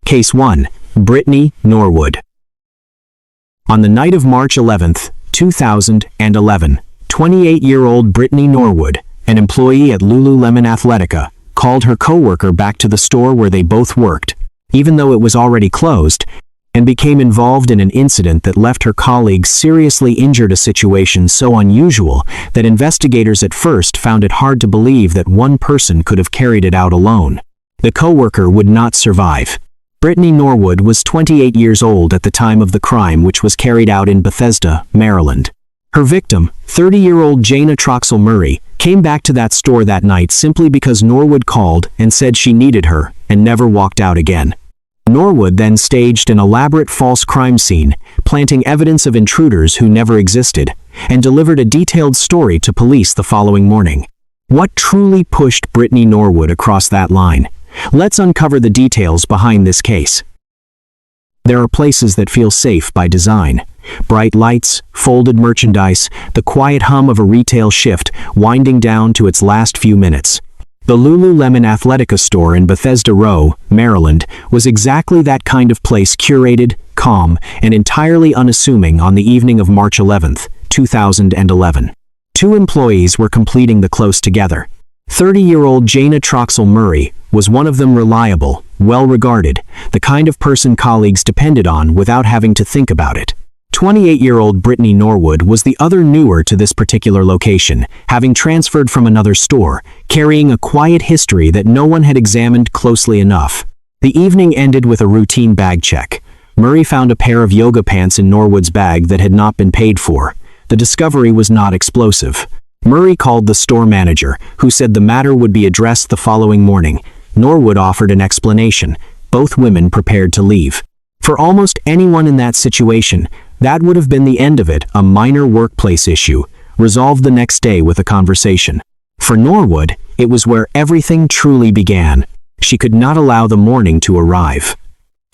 Case 1. Brittany Norwood. On the night of March 11, 2011, 28-year-old Brittany Norwood, an employee at Lululemon Athletica, called her coworker back to the store where they both worked, even though it was already closed, and became involved in an incident that left her colleague seriously injured, a situation so unusual that investigators at first found it hard to believe that one person could have carried it out alone. The coworker would not survive. Brittany Norwood was 28 years old at the time of the crime, which was carried out in Bethesda, Maryland. Her victim, 30-year-old Jana Troxel Murray, came back to that store that night simply because Norwood called and said she needed her and never walked out again. Norwood then staged an elaborate false crime scene, planting evidence of intruders who never existed, and delivered a detailed story to police the following morning. What truly pushed Brittany Norwood across that line? Let's uncover the details behind this case. There are places that feel safe by design. Bright lights, folded merchandise, the quiet hum of a retail shift winding down to its last few minutes. The Lululemon Athletica store in Bethesda Row, Maryland, was exactly that kind of place, curated, calm, and entirely unassuming on the evening of March 11, 2011. Two employees were completing the close together. 30-year-old Jana Troxel Murray was one of them, reliable, well-regarded, the kind of person colleagues depended on without having to think about it. 28-year-old Brittany Norwood was the other, newer to this particular location, having transferred from another store, carrying a quiet history that no one had examined closely enough. The evening ended with a routine bag check. Murray found a pair of yoga pants in Norwood's bag that had not been paid for. The discovery was not explosive. Murray called the store manager, who said the matter would be addressed the following morning. Norwood offered an explanation. Both women prepared to leave. For almost anyone in that situation, that would have been the end of it, a minor workplace issue, resolved the next day with a conversation. For Norwood, it was where everything truly began. She could not allow the morning to arrive.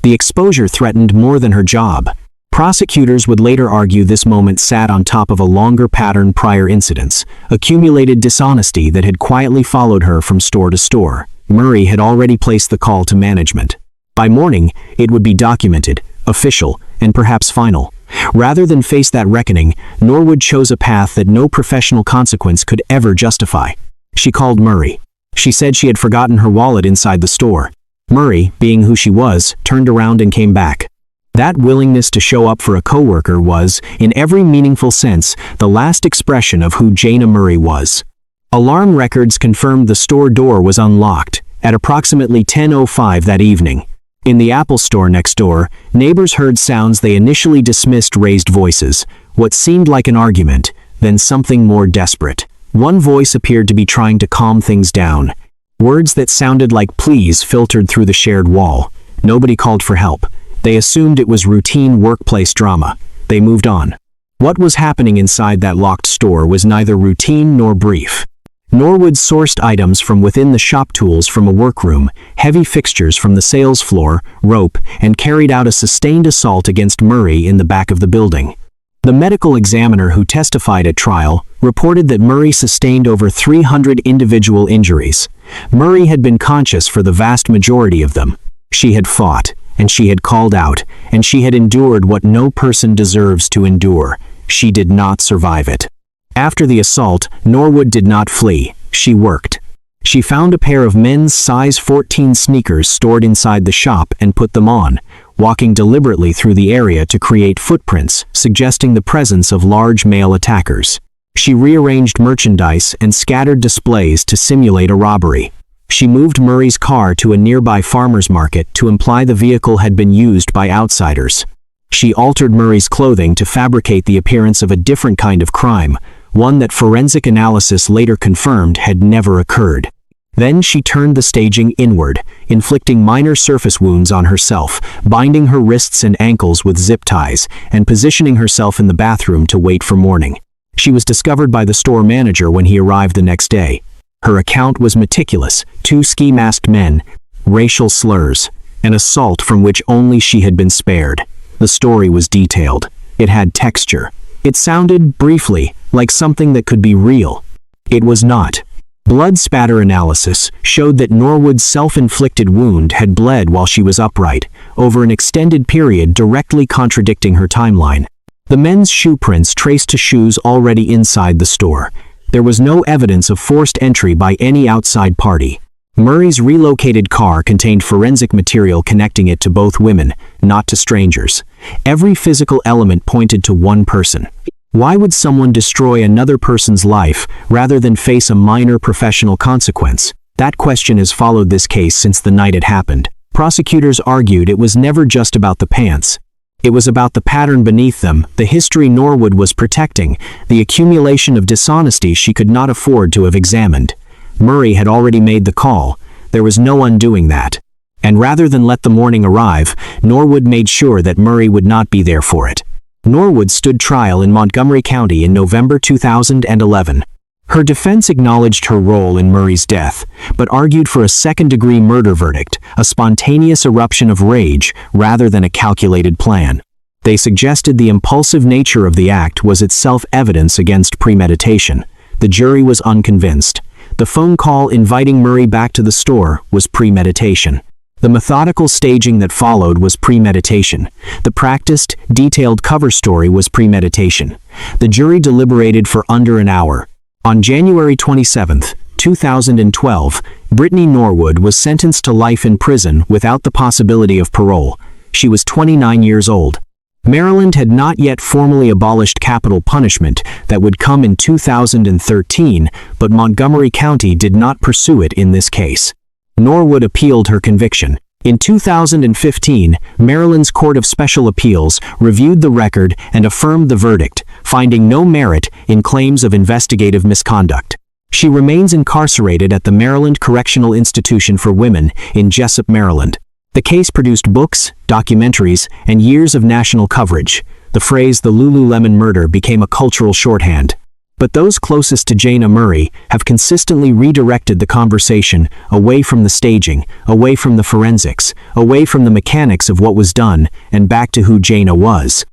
The exposure threatened more than her job. Prosecutors would later argue this moment sat on top of a longer pattern prior incidents, accumulated dishonesty that had quietly followed her from store to store. Murray had already placed the call to management. By morning, it would be documented, official, and perhaps final. Rather than face that reckoning, Norwood chose a path that no professional consequence could ever justify. She called Murray. She said she had forgotten her wallet inside the store. Murray, being who she was, turned around and came back. That willingness to show up for a coworker was, in every meaningful sense, the last expression of who Jana Murray was. Alarm records confirmed the store door was unlocked at approximately 10:05 that evening. In the Apple store next door, neighbors heard sounds they initially dismissed: raised voices, what seemed like an argument, then something more desperate. One voice appeared to be trying to calm things down. Words that sounded like pleas filtered through the shared wall. Nobody called for help. They assumed it was routine workplace drama. They moved on. What was happening inside that locked store was neither routine nor brief. Norwood sourced items from within the shop, tools from a workroom, heavy fixtures from the sales floor, rope, and carried out a sustained assault against Murray in the back of the building. The medical examiner who testified at trial reported that Murray sustained over 300 individual injuries. Murray had been conscious for the vast majority of them. She had fought, and she had called out, and she had endured what no person deserves to endure. She did not survive it. After the assault, Norwood did not flee. She worked. She found a pair of men's size 14 sneakers stored inside the shop and put them on, walking deliberately through the area to create footprints, suggesting the presence of large male attackers. She rearranged merchandise and scattered displays to simulate a robbery. She moved Murray's car to a nearby farmer's market to imply the vehicle had been used by outsiders. She altered Murray's clothing to fabricate the appearance of a different kind of crime, one that forensic analysis later confirmed had never occurred. Then she turned the staging inward, inflicting minor surface wounds on herself, binding her wrists and ankles with zip ties, and positioning herself in the bathroom to wait for morning. She was discovered by the store manager when he arrived the next day. Her account was meticulous: 2 ski-masked men, racial slurs, an assault from which only she had been spared. The story was detailed. It had texture. It sounded, briefly, like something that could be real. It was not. Blood spatter analysis showed that Norwood's self-inflicted wound had bled while she was upright, over an extended period, directly contradicting her timeline. The men's shoe prints traced to shoes already inside the store. There was no evidence of forced entry by any outside party. Murray's relocated car contained forensic material connecting it to both women, not to strangers. Every physical element pointed to one person. Why would someone destroy another person's life rather than face a minor professional consequence? That question has followed this case since the night it happened. Prosecutors argued it was never just about the pants. It was about the pattern beneath them, the history Norwood was protecting, the accumulation of dishonesty she could not afford to have examined. Murray had already made the call. There was no undoing that. And rather than let the morning arrive, Norwood made sure that Murray would not be there for it. Norwood stood trial in Montgomery County in November 2011. Her defense acknowledged her role in Murray's death, but argued for a second-degree murder verdict, a spontaneous eruption of rage rather than a calculated plan. They suggested the impulsive nature of the act was itself evidence against premeditation. The jury was unconvinced. The phone call inviting Murray back to the store was premeditation. The methodical staging that followed was premeditation. The practiced, detailed cover story was premeditation. The jury deliberated for under an hour. On January 27, 2012, Brittany Norwood was sentenced to life in prison without the possibility of parole. She was 29 years old. Maryland had not yet formally abolished capital punishment that would come in 2013, but Montgomery County did not pursue it in this case. Norwood appealed her conviction. In 2015, Maryland's Court of Special Appeals reviewed the record and affirmed the verdict, finding no merit in claims of investigative misconduct. She remains incarcerated at the Maryland Correctional Institution for Women in Jessup, Maryland. The case produced books, documentaries, and years of national coverage. The phrase "the Lululemon murder" became a cultural shorthand. But those closest to Jayna Murray have consistently redirected the conversation away from the staging, away from the forensics, away from the mechanics of what was done, and back to who Jayna was.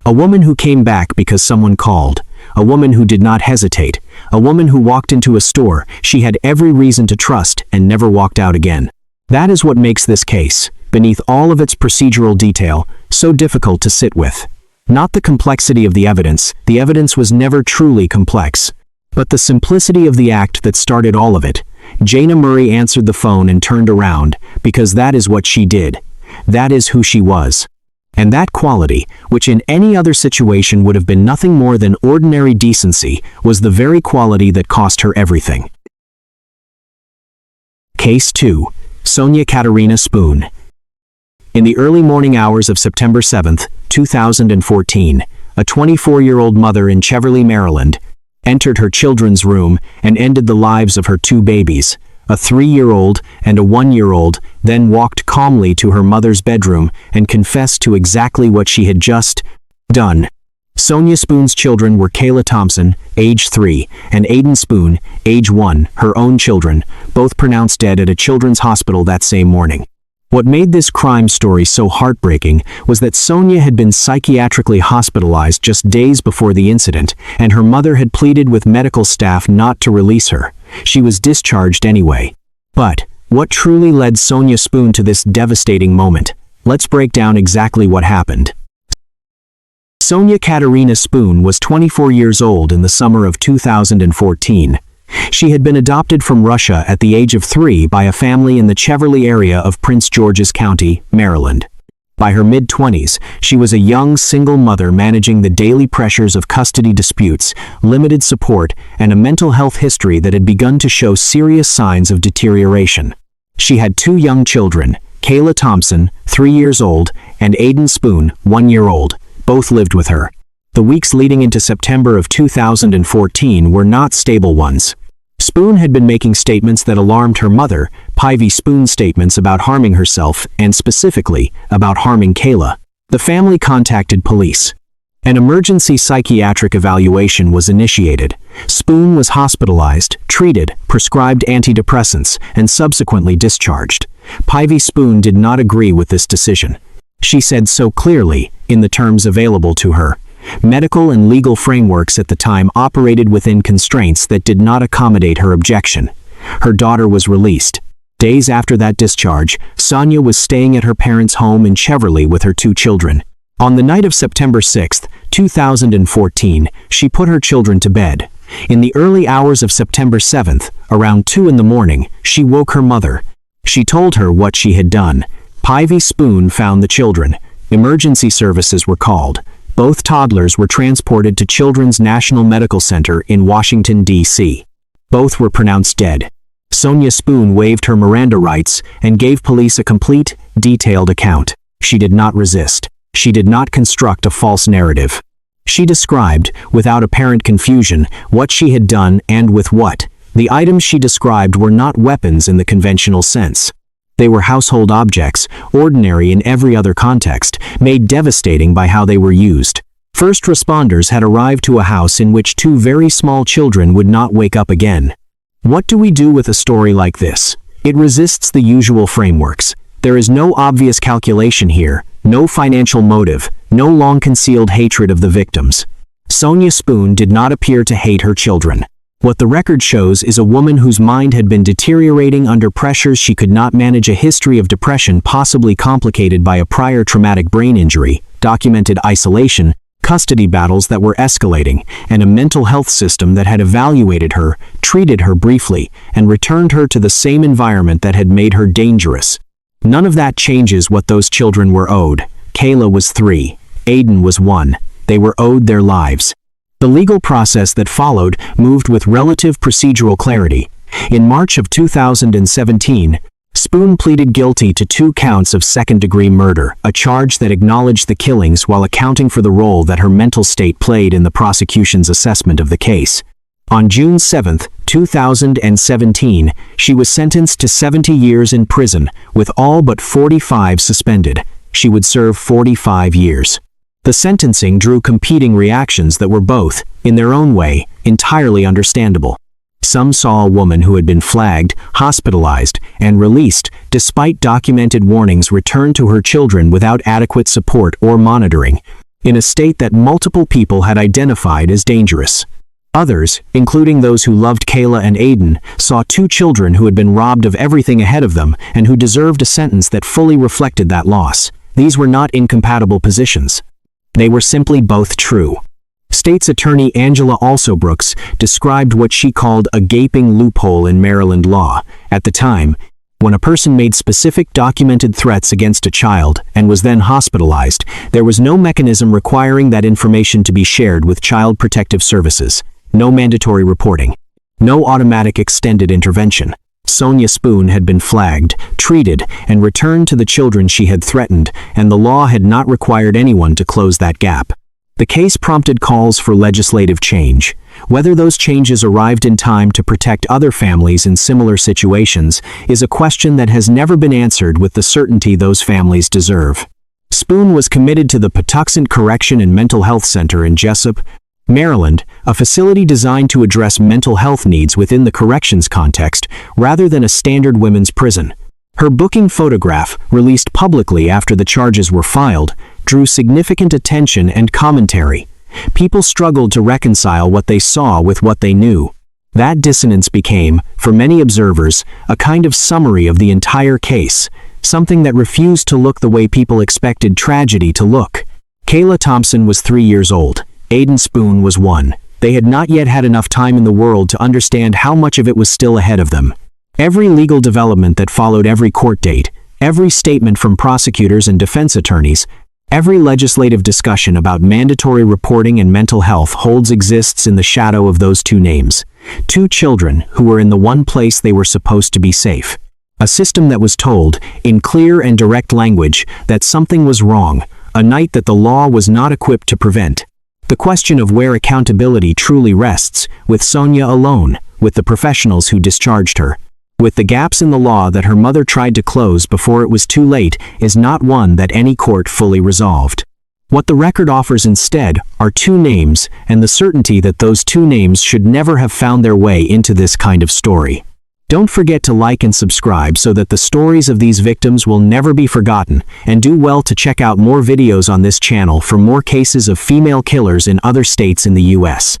A woman who came back because someone called. A woman who did not hesitate. A woman who walked into a store she had every reason to trust and never walked out again. That is what makes this case, beneath all of its procedural detail, so difficult to sit with. Not the complexity of the evidence was never truly complex, but the simplicity of the act that started all of it. Jayna Murray answered the phone and turned around, because that is what she did. That is who she was. And that quality, which in any other situation would have been nothing more than ordinary decency, was the very quality that cost her everything. Case 2. Sonia Katerina Spoon. In the early morning hours of September 7, 2014, a 24-year-old mother in Cheverly, Maryland, entered her children's room and ended the lives of her two babies, a 3-year-old and a 1-year-old, then walked calmly to her mother's bedroom and confessed to exactly what she had just done. Sonia Spoon's children were Kayla Thompson, age 3, and Aiden Spoon, age 1, her own children, both pronounced dead at a children's hospital that same morning. What made this crime story so heartbreaking was that Sonia had been psychiatrically hospitalized just days before the incident, and her mother had pleaded with medical staff not to release her. She was discharged anyway. But what truly led Sonia Spoon to this devastating moment? Let's break down exactly what happened. Sonia Katerina Spoon was 24 years old in the summer of 2014. She had been adopted from Russia at the age of 3 by a family in the Cheverly area of Prince George's County, Maryland. By her mid-20s, she was a young single mother managing the daily pressures of custody disputes, limited support, and a mental health history that had begun to show serious signs of deterioration. She had 2 young children, Kayla Thompson, 3 years old, and Aiden Spoon, 1 year old. Both lived with her. The weeks leading into September of 2014 were not stable ones. Spoon had been making statements that alarmed her mother, Pivy Spoon's statements about harming herself, and specifically, about harming Kayla. The family contacted police. An emergency psychiatric evaluation was initiated. Spoon was hospitalized, treated, prescribed antidepressants, and subsequently discharged. Pivy Spoon did not agree with this decision. She said so clearly, in the terms available to her. Medical and legal frameworks at the time operated within constraints that did not accommodate her objection. Her daughter was released. Days after that discharge, Sonia was staying at her parents' home in Cheverly with her 2 children. On the night of September 6, 2014, she put her children to bed. In the early hours of September 7th, around 2 in the morning, she woke her mother. She told her what she had done. Pivy Spoon found the children. Emergency services were called. Both toddlers were transported to Children's National Medical Center in Washington, D.C. Both were pronounced dead. Sonia Spoon waived her Miranda rights and gave police a complete, detailed account. She did not resist. She did not construct a false narrative. She described, without apparent confusion, what she had done and with what. The items she described were not weapons in the conventional sense. They were household objects, ordinary in every other context, made devastating by how they were used. First responders had arrived to a house in which 2 very small children would not wake up again. What do we do with a story like this? It resists the usual frameworks. There is no obvious calculation here, no financial motive, no long-concealed hatred of the victims. Sonia Spoon did not appear to hate her children. What the record shows is a woman whose mind had been deteriorating under pressures she could not manage, a history of depression possibly complicated by a prior traumatic brain injury, documented isolation, custody battles that were escalating, and a mental health system that had evaluated her, treated her briefly, and returned her to the same environment that had made her dangerous. None of that changes what those children were owed. Kayla was 3. Aiden was 1. They were owed their lives. The legal process that followed moved with relative procedural clarity. In March of 2017, Spoon pleaded guilty to 2 counts of second-degree murder, a charge that acknowledged the killings while accounting for the role that her mental state played in the prosecution's assessment of the case. On June 7, 2017, she was sentenced to 70 years in prison, with all but 45 suspended. She would serve 45 years. The sentencing drew competing reactions that were both, in their own way, entirely understandable. Some saw a woman who had been flagged, hospitalized, and released, despite documented warnings, return to her children without adequate support or monitoring, in a state that multiple people had identified as dangerous. Others, including those who loved Kayla and Aiden, saw 2 children who had been robbed of everything ahead of them and who deserved a sentence that fully reflected that loss. These were not incompatible positions. They were simply both true. State's Attorney Angela Alsobrooks described what she called a gaping loophole in Maryland law. At the time, when a person made specific documented threats against a child and was then hospitalized, there was no mechanism requiring that information to be shared with Child Protective Services. No mandatory reporting. No automatic extended intervention. Sonia Spoon had been flagged, treated, and returned to the children she had threatened, and the law had not required anyone to close that gap. The case prompted calls for legislative change. Whether those changes arrived in time to protect other families in similar situations is a question that has never been answered with the certainty those families deserve. Spoon was committed to the Patuxent Correction and Mental Health Center in Jessup, Maryland, a facility designed to address mental health needs within the corrections context rather than a standard women's prison. Her booking photograph, released publicly after the charges were filed, drew significant attention and commentary. People struggled to reconcile what they saw with what they knew. That dissonance became, for many observers, a kind of summary of the entire case, something that refused to look the way people expected tragedy to look. Kayla Thompson was 3 years old. Aiden Spoon was 1. They had not yet had enough time in the world to understand how much of it was still ahead of them. Every legal development that followed every court date, every statement from prosecutors and defense attorneys, every legislative discussion about mandatory reporting and mental health exists in the shadow of those 2 names. 2 children who were in the one place they were supposed to be safe. A system that was told, in clear and direct language, that something was wrong, a night that the law was not equipped to prevent. The question of where accountability truly rests, with Sonia alone, with the professionals who discharged her, with the gaps in the law that her mother tried to close before it was too late, is not one that any court fully resolved. What the record offers instead are 2 names and the certainty that those 2 names should never have found their way into this kind of story. Don't forget to like and subscribe so that the stories of these victims will never be forgotten, and do well to check out more videos on this channel for more cases of female killers in other states in the U.S.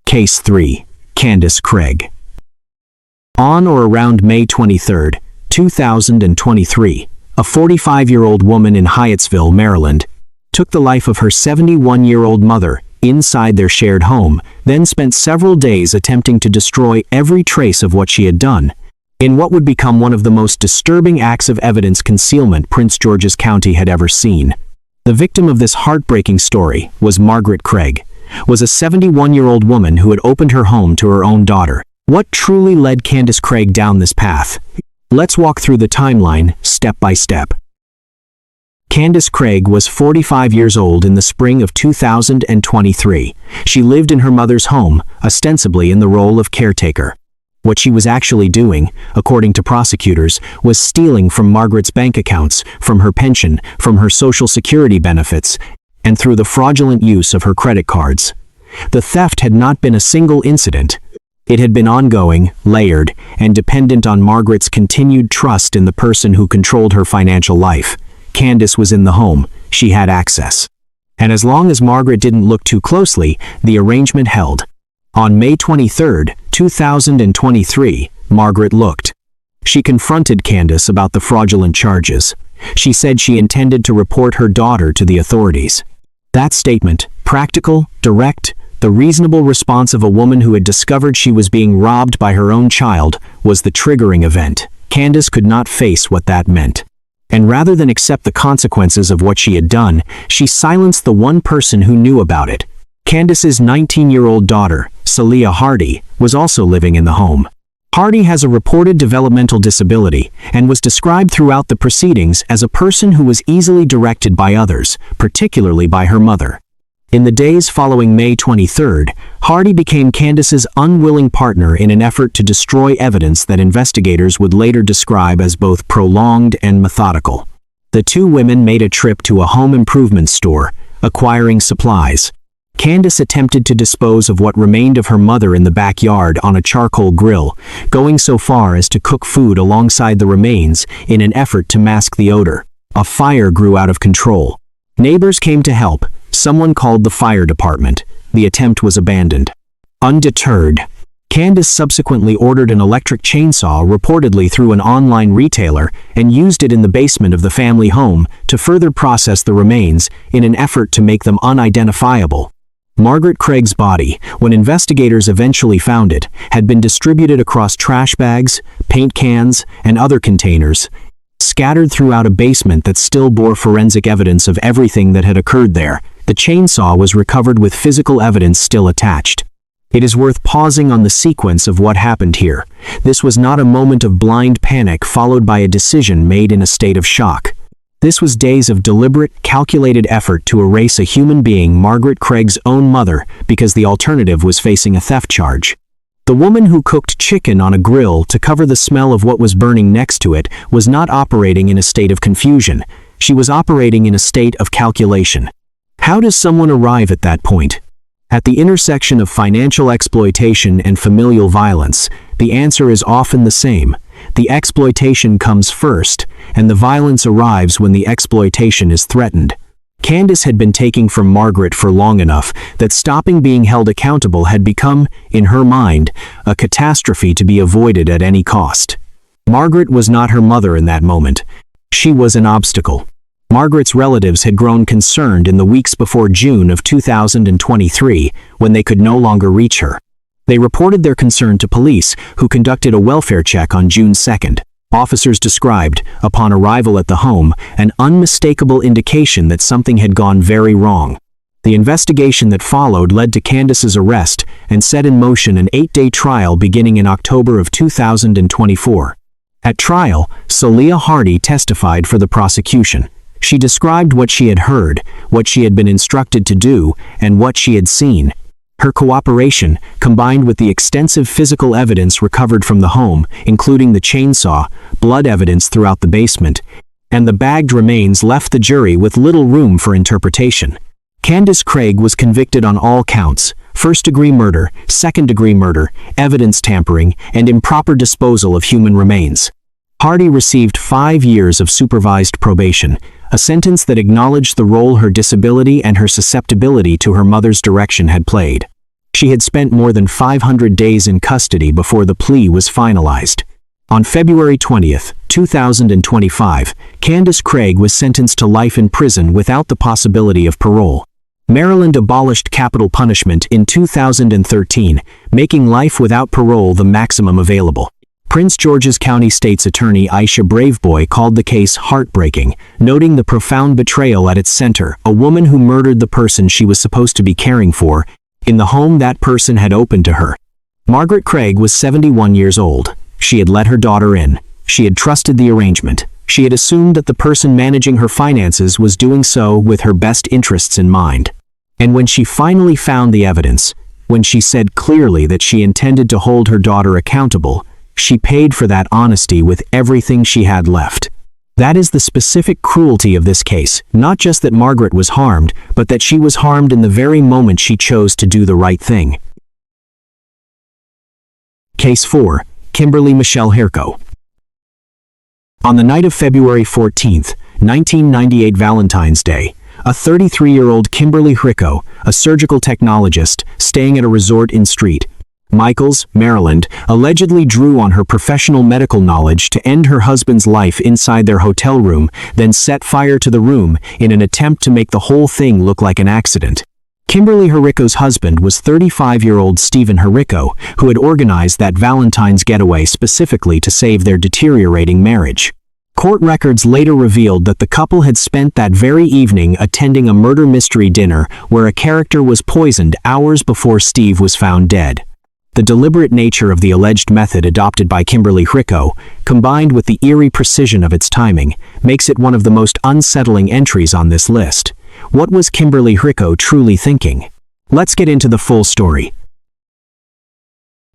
Case 3. Candace Craig. On or around May 23, 2023, a 45-year-old woman in Hyattsville, Maryland, took the life of her 71-year-old mother inside their shared home, then spent several days attempting to destroy every trace of what she had done, in what would become one of the most disturbing acts of evidence concealment Prince George's County had ever seen. The victim of this heartbreaking story was Margaret Craig, was a 71-year-old woman who had opened her home to her own daughter. What truly led Candace Craig down this path? Let's walk through the timeline, step by step. Candace Craig was 45 years old in the spring of 2023. She lived in her mother's home, ostensibly in the role of caretaker. What she was actually doing, according to prosecutors, was stealing from Margaret's bank accounts, from her pension, from her Social Security benefits, and through the fraudulent use of her credit cards. The theft had not been a single incident. It had been ongoing, layered, and dependent on Margaret's continued trust in the person who controlled her financial life. Candace was in the home. She had access. And as long as Margaret didn't look too closely, the arrangement held. On May 23, 2023, Margaret looked. She confronted Candace about the fraudulent charges. She said she intended to report her daughter to the authorities. That statement, practical, direct, the reasonable response of a woman who had discovered she was being robbed by her own child, was the triggering event. Candace could not face what that meant. And rather than accept the consequences of what she had done, she silenced the one person who knew about it. Candace's 19-year-old daughter, Celia Hardy, was also living in the home. Hardy has a reported developmental disability and was described throughout the proceedings as a person who was easily directed by others, particularly by her mother. In the days following May 23, Hardy became Candace's unwilling partner in an effort to destroy evidence that investigators would later describe as both prolonged and methodical. The two women made a trip to a home improvement store, acquiring supplies. Candace attempted to dispose of what remained of her mother in the backyard on a charcoal grill, going so far as to cook food alongside the remains in an effort to mask the odor. A fire grew out of control. Neighbors came to help. Someone called the fire department. The attempt was abandoned. Undeterred, Candace subsequently ordered an electric chainsaw reportedly through an online retailer and used it in the basement of the family home to further process the remains in an effort to make them unidentifiable. Margaret Craig's body, when investigators eventually found it, had been distributed across trash bags, paint cans, and other containers, scattered throughout a basement that still bore forensic evidence of everything that had occurred there. The chainsaw was recovered with physical evidence still attached. It is worth pausing on the sequence of what happened here. This was not a moment of blind panic followed by a decision made in a state of shock. This was days of deliberate, calculated effort to erase a human being, Margaret Craig's own mother, because the alternative was facing a theft charge. The woman who cooked chicken on a grill to cover the smell of what was burning next to it was not operating in a state of confusion. She was operating in a state of calculation. How does someone arrive at that point? At the intersection of financial exploitation and familial violence, the answer is often the same. The exploitation comes first, and the violence arrives when the exploitation is threatened. Candace had been taking from Margaret for long enough that stopping being held accountable had become, in her mind, a catastrophe to be avoided at any cost. Margaret was not her mother in that moment. She was an obstacle. Margaret's relatives had grown concerned in the weeks before June of 2023 when they could no longer reach her. They reported their concern to police, who conducted a welfare check on June 2nd. Officers described, upon arrival at the home, an unmistakable indication that something had gone very wrong. The investigation that followed led to Candace's arrest and set in motion an 8-day trial beginning in October of 2024. At trial, Celia Hardy testified for the prosecution. She described what she had heard, what she had been instructed to do, and what she had seen. Her cooperation, combined with the extensive physical evidence recovered from the home, including the chainsaw, blood evidence throughout the basement, and the bagged remains, left the jury with little room for interpretation. Candace Craig was convicted on all counts: first-degree murder, second-degree murder, evidence tampering, and improper disposal of human remains. Hardy received 5 years of supervised probation, a sentence that acknowledged the role her disability and her susceptibility to her mother's direction had played. She had spent more than 500 days in custody before the plea was finalized. On February 20, 2025, Candace Craig was sentenced to life in prison without the possibility of parole. Maryland abolished capital punishment in 2013, making life without parole the maximum available. Prince George's County State's Attorney Aisha Braveboy called the case heartbreaking, noting the profound betrayal at its center, a woman who murdered the person she was supposed to be caring for, in the home that person had opened to her. Margaret Craig was 71 years old. She had let her daughter in. She had trusted the arrangement. She had assumed that the person managing her finances was doing so with her best interests in mind. And when she finally found the evidence, when she said clearly that she intended to hold her daughter accountable, she paid for that honesty with everything she had left. That is the specific cruelty of this case, not just that Margaret was harmed, but that she was harmed in the very moment she chose to do the right thing. Case 4. Kimberly Michelle Hirko. On the night of February 14, 1998, Valentine's Day, a 33-year-old Kimberly Hirko, a surgical technologist staying at a resort in St. Michaels, Maryland, allegedly drew on her professional medical knowledge to end her husband's life inside their hotel room, then set fire to the room in an attempt to make the whole thing look like an accident. Kimberly Hirko's husband was 35-year-old Stephen Hirko, who had organized that Valentine's getaway specifically to save their deteriorating marriage. Court records later revealed that the couple had spent that very evening attending a murder mystery dinner where a character was poisoned hours before Steve was found dead. The deliberate nature of the alleged method adopted by Kimberly Hirko, combined with the eerie precision of its timing, makes it one of the most unsettling entries on this list. What was Kimberly Hirko truly thinking? Let's get into the full story.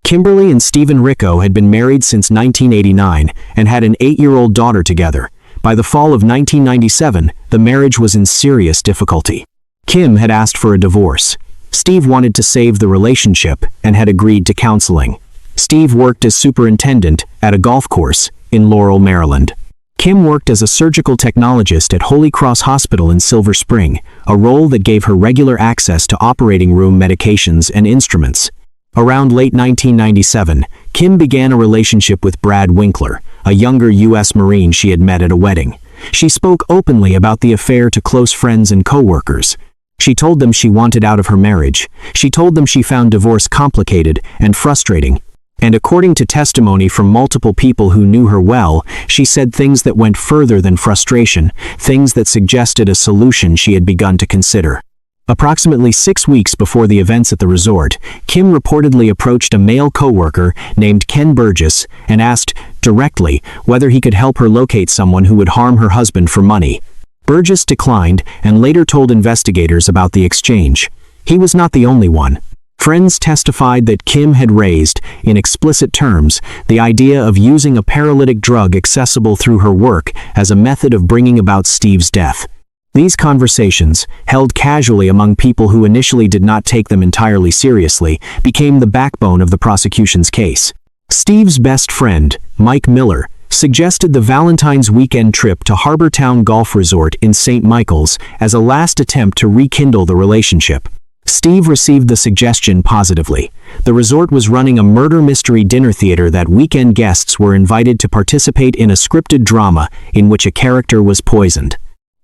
Kimberly and Stephen Hirko had been married since 1989 and had an 8-year-old daughter together. By the fall of 1997, the marriage was in serious difficulty. Kim had asked for a divorce. Steve wanted to save the relationship and had agreed to counseling. Steve worked as superintendent at a golf course in Laurel, Maryland. Kim worked as a surgical technologist at Holy Cross Hospital in Silver Spring, a role that gave her regular access to operating room medications and instruments. Around late 1997, Kim began a relationship with Brad Winkler, a younger U.S. Marine she had met at a wedding. She spoke openly about the affair to close friends and co-workers. She told them she wanted out of her marriage. She told them she found divorce complicated and frustrating. And according to testimony from multiple people who knew her well, she said things that went further than frustration, things that suggested a solution she had begun to consider. Approximately 6 weeks before the events at the resort, Kim reportedly approached a male coworker named Ken Burgess and asked directly whether he could help her locate someone who would harm her husband for money. Burgess declined and later told investigators about the exchange. He was not the only one. Friends testified that Kim had raised, in explicit terms, the idea of using a paralytic drug accessible through her work as a method of bringing about Steve's death. These conversations, held casually among people who initially did not take them entirely seriously, became the backbone of the prosecution's case. Steve's best friend, Mike Miller, suggested the Valentine's weekend trip to Harbortown Golf Resort in St. Michaels as a last attempt to rekindle the relationship. Steve received the suggestion positively. The resort was running a murder mystery dinner theater that weekend guests were invited to participate in a scripted drama in which a character was poisoned.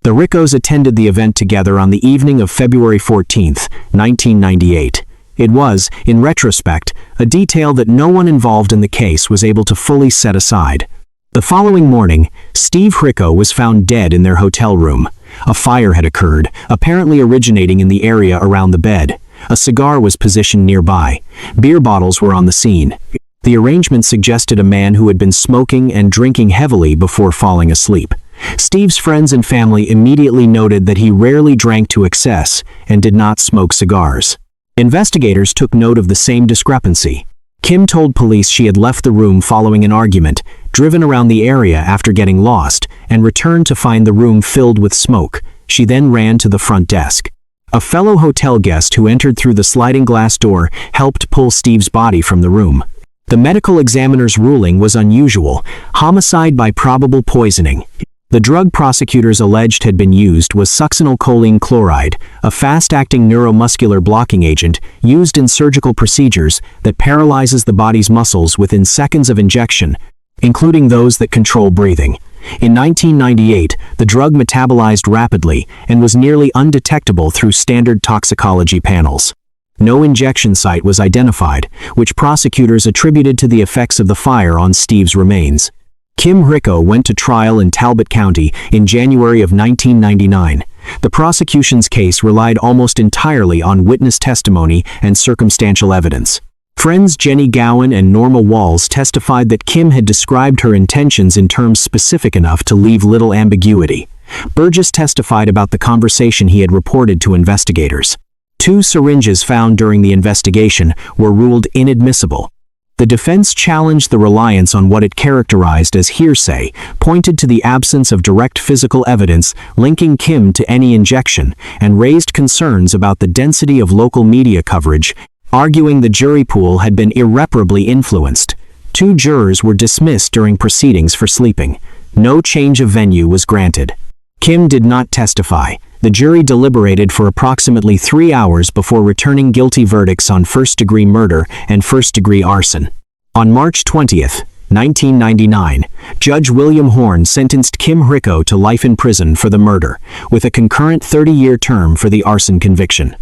The Hirkos attended the event together on the evening of February 14, 1998. It was, in retrospect, a detail that no one involved in the case was able to fully set aside. The following morning, Steve Hirko was found dead in their hotel room. A fire had occurred, apparently originating in the area around the bed. A cigar was positioned nearby. Beer bottles were on the scene. The arrangement suggested a man who had been smoking and drinking heavily before falling asleep. Steve's friends and family immediately noted that he rarely drank to excess and did not smoke cigars. Investigators took note of the same discrepancy. Kim told police she had left the room following an argument, driven around the area after getting lost, and returned to find the room filled with smoke. She then ran to the front desk. A fellow hotel guest who entered through the sliding glass door helped pull Steve's body from the room. The medical examiner's ruling was unusual: homicide by probable poisoning. The drug prosecutors alleged had been used was succinylcholine chloride, a fast-acting neuromuscular blocking agent used in surgical procedures that paralyzes the body's muscles within seconds of injection, including those that control breathing. In 1998, the drug metabolized rapidly and was nearly undetectable through standard toxicology panels. No injection site was identified, which prosecutors attributed to the effects of the fire on Steve's remains. Kim Rico went to trial in Talbot County in January of 1999. The prosecution's case relied almost entirely on witness testimony and circumstantial evidence. Friends Jenny Gowan and Norma Walls testified that Kim had described her intentions in terms specific enough to leave little ambiguity. Burgess testified about the conversation he had reported to investigators. 2 syringes found during the investigation were ruled inadmissible. The defense challenged the reliance on what it characterized as hearsay, pointed to the absence of direct physical evidence linking Kim to any injection, and raised concerns about the density of local media coverage, arguing the jury pool had been irreparably influenced. 2 jurors were dismissed during proceedings for sleeping. No change of venue was granted. Kim did not testify. The jury deliberated for approximately 3 hours before returning guilty verdicts on first-degree murder and first-degree arson. On March 20, 1999, Judge William Horn sentenced Kim Rico to life in prison for the murder, with a concurrent 30-year term for the arson conviction.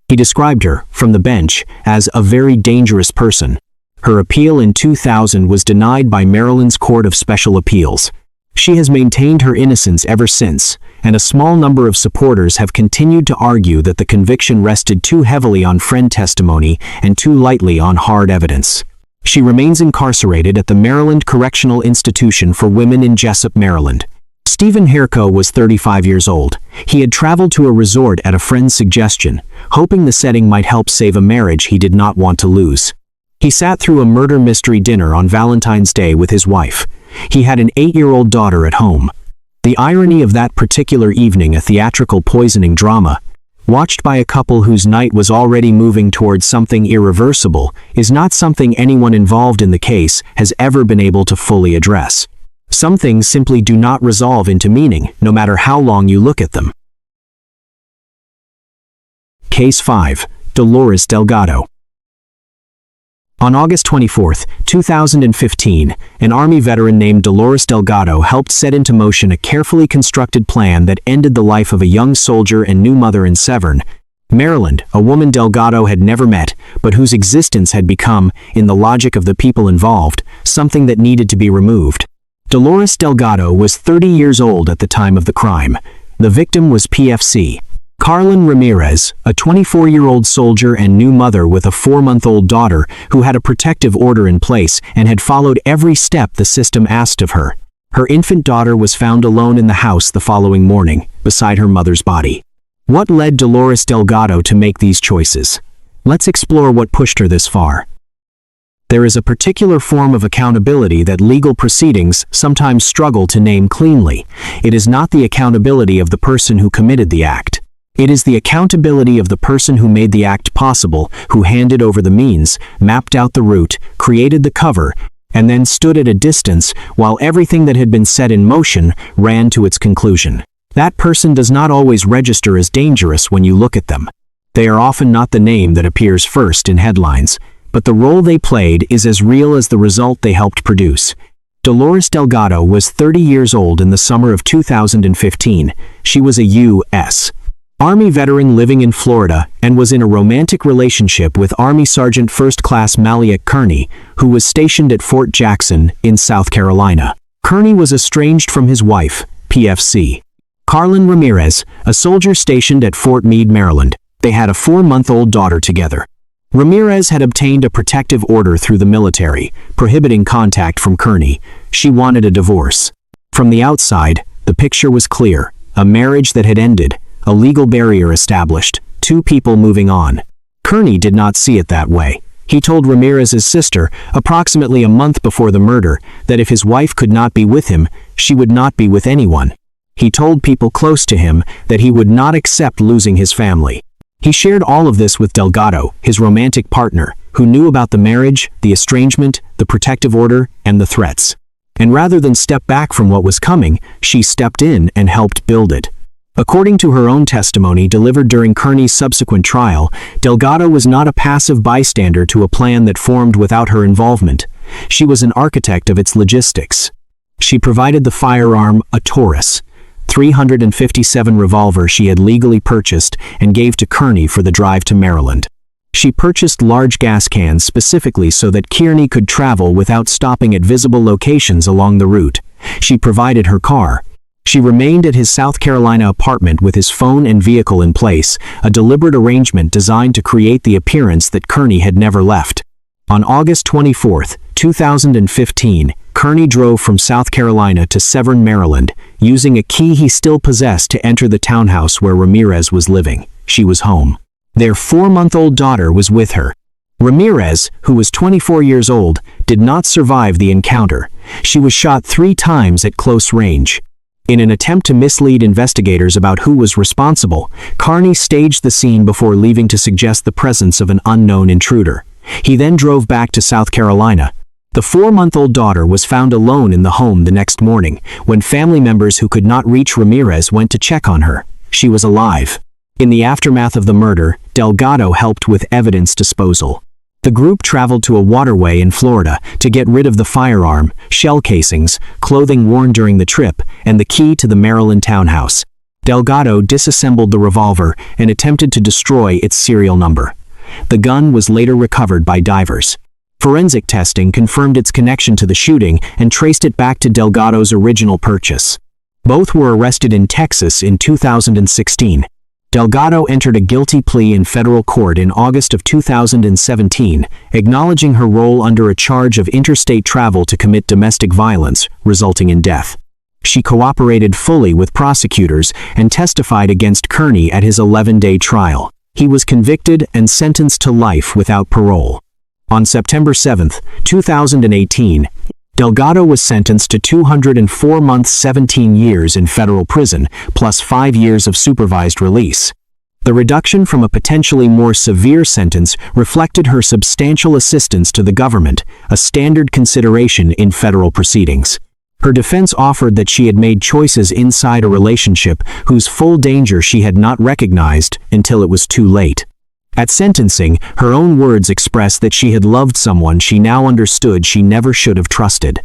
He described her, from the bench, as a very dangerous person. Her appeal in 2000 was denied by Maryland's Court of Special Appeals. She has maintained her innocence ever since, and a small number of supporters have continued to argue that the conviction rested too heavily on friend testimony and too lightly on hard evidence. She remains incarcerated at the Maryland Correctional Institution for Women in Jessup, Maryland. Stephen Herco was 35 years old. He had traveled to a resort at a friend's suggestion, hoping the setting might help save a marriage he did not want to lose. He sat through a murder mystery dinner on Valentine's Day with his wife. He had an 8-year-old daughter at home. The irony of that particular evening, a theatrical poisoning drama, watched by a couple whose night was already moving towards something irreversible, is not something anyone involved in the case has ever been able to fully address. Some things simply do not resolve into meaning, no matter how long you look at them. Case 5. Dolores Delgado. On August 24, 2015, an Army veteran named Dolores Delgado helped set into motion a carefully constructed plan that ended the life of a young soldier and new mother in Severn, Maryland, a woman Delgado had never met, but whose existence had become, in the logic of the people involved, something that needed to be removed. Dolores Delgado was 30 years old at the time of the crime. The victim was PFC. Carlin Ramirez, a 24-year-old soldier and new mother with a 4-month-old daughter who had a protective order in place and had followed every step the system asked of her. Her infant daughter was found alone in the house the following morning, beside her mother's body. What led Dolores Delgado to make these choices? Let's explore what pushed her this far. There is a particular form of accountability that legal proceedings sometimes struggle to name cleanly. It is not the accountability of the person who committed the act. It is the accountability of the person who made the act possible, who handed over the means, mapped out the route, created the cover, and then stood at a distance while everything that had been set in motion ran to its conclusion. That person does not always register as dangerous when you look at them. They are often not the name that appears first in headlines, but the role they played is as real as the result they helped produce. Dolores Delgado was 30 years old in the summer of 2015. She was a U.S. Army veteran living in Florida and was in a romantic relationship with Army Sergeant First Class Maliek Kearney, who was stationed at Fort Jackson in South Carolina. Kearney was estranged from his wife, PFC. Carlin Ramirez, a soldier stationed at Fort Meade, Maryland. They had a 4-month-old daughter together. Ramirez had obtained a protective order through the military, prohibiting contact from Kearney. She wanted a divorce. From the outside, the picture was clear: a marriage that had ended, a legal barrier established, 2 people moving on. Kearney did not see it that way. He told Ramirez's sister, approximately a month before the murder, that if his wife could not be with him, she would not be with anyone. He told people close to him that he would not accept losing his family. He shared all of this with Delgado, his romantic partner, who knew about the marriage, the estrangement, the protective order, and the threats. And rather than step back from what was coming, she stepped in and helped build it. According to her own testimony delivered during Kearney's subsequent trial, Delgado was not a passive bystander to a plan that formed without her involvement. She was an architect of its logistics. She provided the firearm, a Taurus .357 revolver she had legally purchased and gave to Kearney for the drive to Maryland. She purchased large gas cans specifically so that Kearney could travel without stopping at visible locations along the route. She provided her car. She remained at his South Carolina apartment with his phone and vehicle in place, a deliberate arrangement designed to create the appearance that Kearney had never left. On August 24, 2015, Kearney drove from South Carolina to Severn, Maryland, using a key he still possessed to enter the townhouse where Ramirez was living. She was home. Their 4-month-old daughter was with her. Ramirez, who was 24 years old, did not survive the encounter. She was shot 3 times at close range. In an attempt to mislead investigators about who was responsible, Kearney staged the scene before leaving to suggest the presence of an unknown intruder. He then drove back to South Carolina. The 4-month-old daughter was found alone in the home the next morning, when family members who could not reach Ramirez went to check on her. She was alive. In the aftermath of the murder, Delgado helped with evidence disposal. The group traveled to a waterway in Florida to get rid of the firearm, shell casings, clothing worn during the trip, and the key to the Maryland townhouse. Delgado disassembled the revolver and attempted to destroy its serial number. The gun was later recovered by divers. Forensic testing confirmed its connection to the shooting and traced it back to Delgado's original purchase. Both were arrested in Texas in 2016. Delgado entered a guilty plea in federal court in August of 2017, acknowledging her role under a charge of interstate travel to commit domestic violence, resulting in death. She cooperated fully with prosecutors and testified against Kearney at his 11-day trial. He was convicted and sentenced to life without parole. On September 7, 2018, Delgado was sentenced to 204 months 17 years in federal prison, plus 5 years of supervised release. The reduction from a potentially more severe sentence reflected her substantial assistance to the government, a standard consideration in federal proceedings. Her defense offered that she had made choices inside a relationship whose full danger she had not recognized until it was too late. At sentencing, her own words expressed that she had loved someone she now understood she never should have trusted.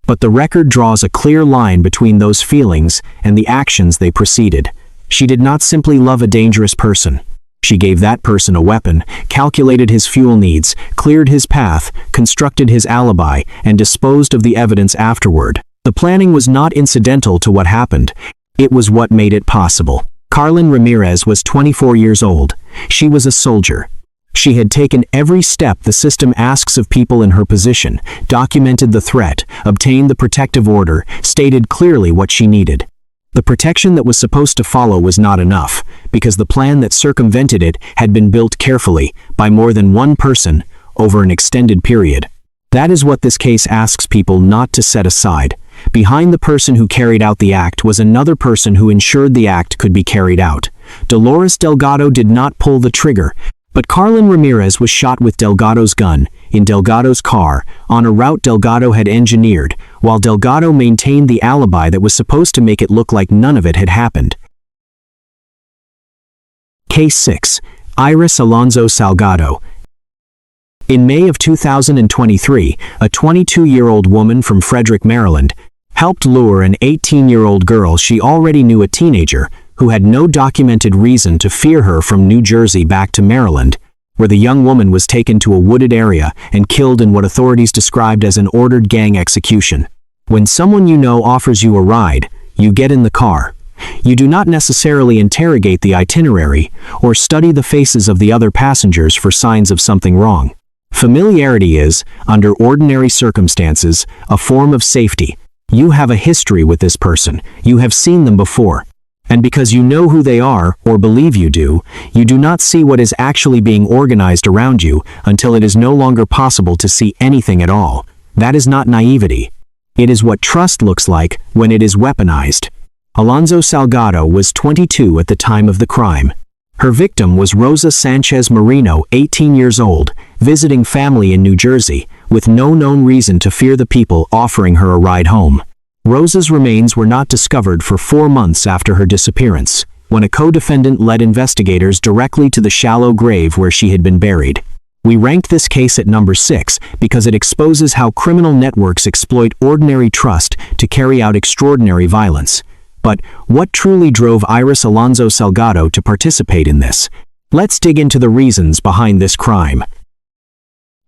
But the record draws a clear line between those feelings and the actions they preceded. She did not simply love a dangerous person. She gave that person a weapon, calculated his fuel needs, cleared his path, constructed his alibi, and disposed of the evidence afterward. The planning was not incidental to what happened. It was what made it possible. Carlin Ramirez was 24 years old. She was a soldier. She had taken every step the system asks of people in her position, documented the threat, obtained the protective order, stated clearly what she needed. The protection that was supposed to follow was not enough, because the plan that circumvented it had been built carefully, by more than one person, over an extended period. That is what this case asks people not to set aside. Behind the person who carried out the act was another person who ensured the act could be carried out. Dolores Delgado did not pull the trigger, but Carlin Ramirez was shot with Delgado's gun, in Delgado's car, on a route Delgado had engineered, while Delgado maintained the alibi that was supposed to make it look like none of it had happened. Case 6. Iris Alonzo Salgado. In May of 2023, a 22-year-old woman from Frederick, Maryland, helped lure an 18-year-old girl she already knew, a teenager, who had no documented reason to fear her, from New Jersey back to Maryland, where the young woman was taken to a wooded area and killed in what authorities described as an ordered gang execution. When someone you know offers you a ride, you get in the car. You do not necessarily interrogate the itinerary or study the faces of the other passengers for signs of something wrong. Familiarity is, under ordinary circumstances, a form of safety. You have a history with this person, you have seen them before. And because you know who they are, or believe you do not see what is actually being organized around you until it is no longer possible to see anything at all. That is not naivety. It is what trust looks like when it is weaponized. Alonzo Salgado was 22 at the time of the crime. Her victim was Rosa Sanchez Marino, 18 years old, visiting family in New Jersey, with no known reason to fear the people offering her a ride home. Rosa's remains were not discovered for 4 months after her disappearance, when a co-defendant led investigators directly to the shallow grave where she had been buried. We ranked this case at number 6 because it exposes how criminal networks exploit ordinary trust to carry out extraordinary violence. But what truly drove Iris Alonso Salgado to participate in this? Let's dig into the reasons behind this crime.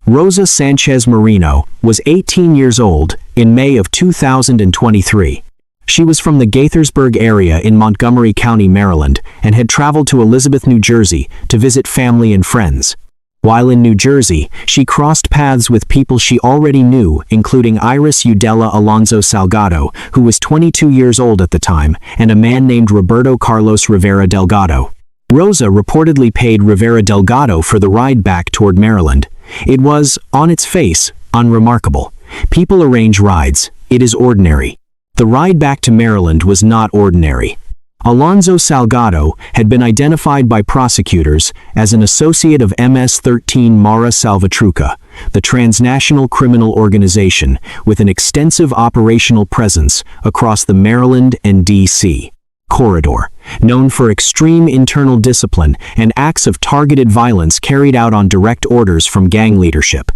Rosa Sanchez Marino was 18 years old in May of 2023. She was from the Gaithersburg area in Montgomery County, Maryland, and had traveled to Elizabeth, New Jersey to visit family and friends. While in New Jersey, she crossed paths with people she already knew, including Iris Eudela Alonso Salgado, who was 22 years old at the time, and a man named Roberto Carlos Rivera Delgado. Rosa reportedly paid Rivera Delgado for the ride back toward Maryland. It was, on its face, unremarkable. People arrange rides. It is ordinary. The ride back to Maryland was not ordinary. Alonso Salgado had been identified by prosecutors as an associate of MS-13 Mara Salvatrucha, the transnational criminal organization with an extensive operational presence across the Maryland and D.C. corridor, known for extreme internal discipline and acts of targeted violence carried out on direct orders from gang leadership.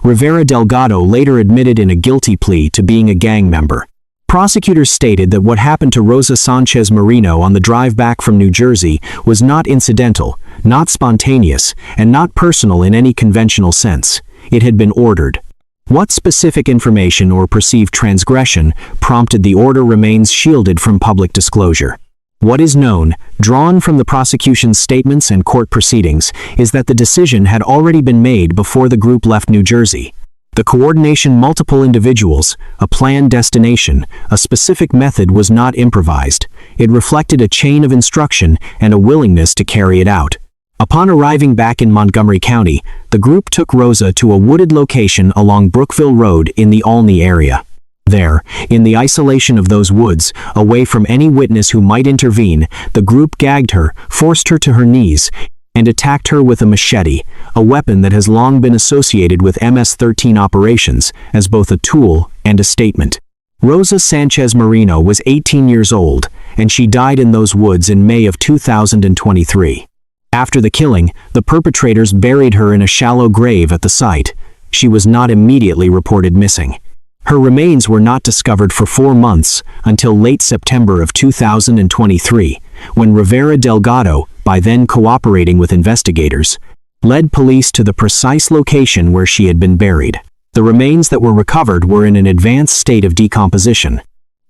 Rivera Delgado later admitted in a guilty plea to being a gang member. Prosecutors stated that what happened to Rosa Sanchez Marino on the drive back from New Jersey was not incidental, not spontaneous, and not personal in any conventional sense. It had been ordered. What specific information or perceived transgression prompted the order remains shielded from public disclosure. What is known, drawn from the prosecution's statements and court proceedings, is that the decision had already been made before the group left New Jersey. The coordination multiple individuals, a planned destination, a specific method was not improvised. It reflected a chain of instruction and a willingness to carry it out. Upon arriving back in Montgomery County, the group took Rosa to a wooded location along Brookville Road in the Olney area. There, in the isolation of those woods, away from any witness who might intervene, the group gagged her, forced her to her knees, and attacked her with a machete, a weapon that has long been associated with MS-13 operations as both a tool and a statement. Rosa Sanchez Marino was 18 years old, and she died in those woods in May of 2023. After the killing, the perpetrators buried her in a shallow grave at the site. She was not immediately reported missing. Her remains were not discovered for 4 months until late September of 2023, when Rivera Delgado, by then cooperating with investigators, led police to the precise location where she had been buried. The remains that were recovered were in an advanced state of decomposition.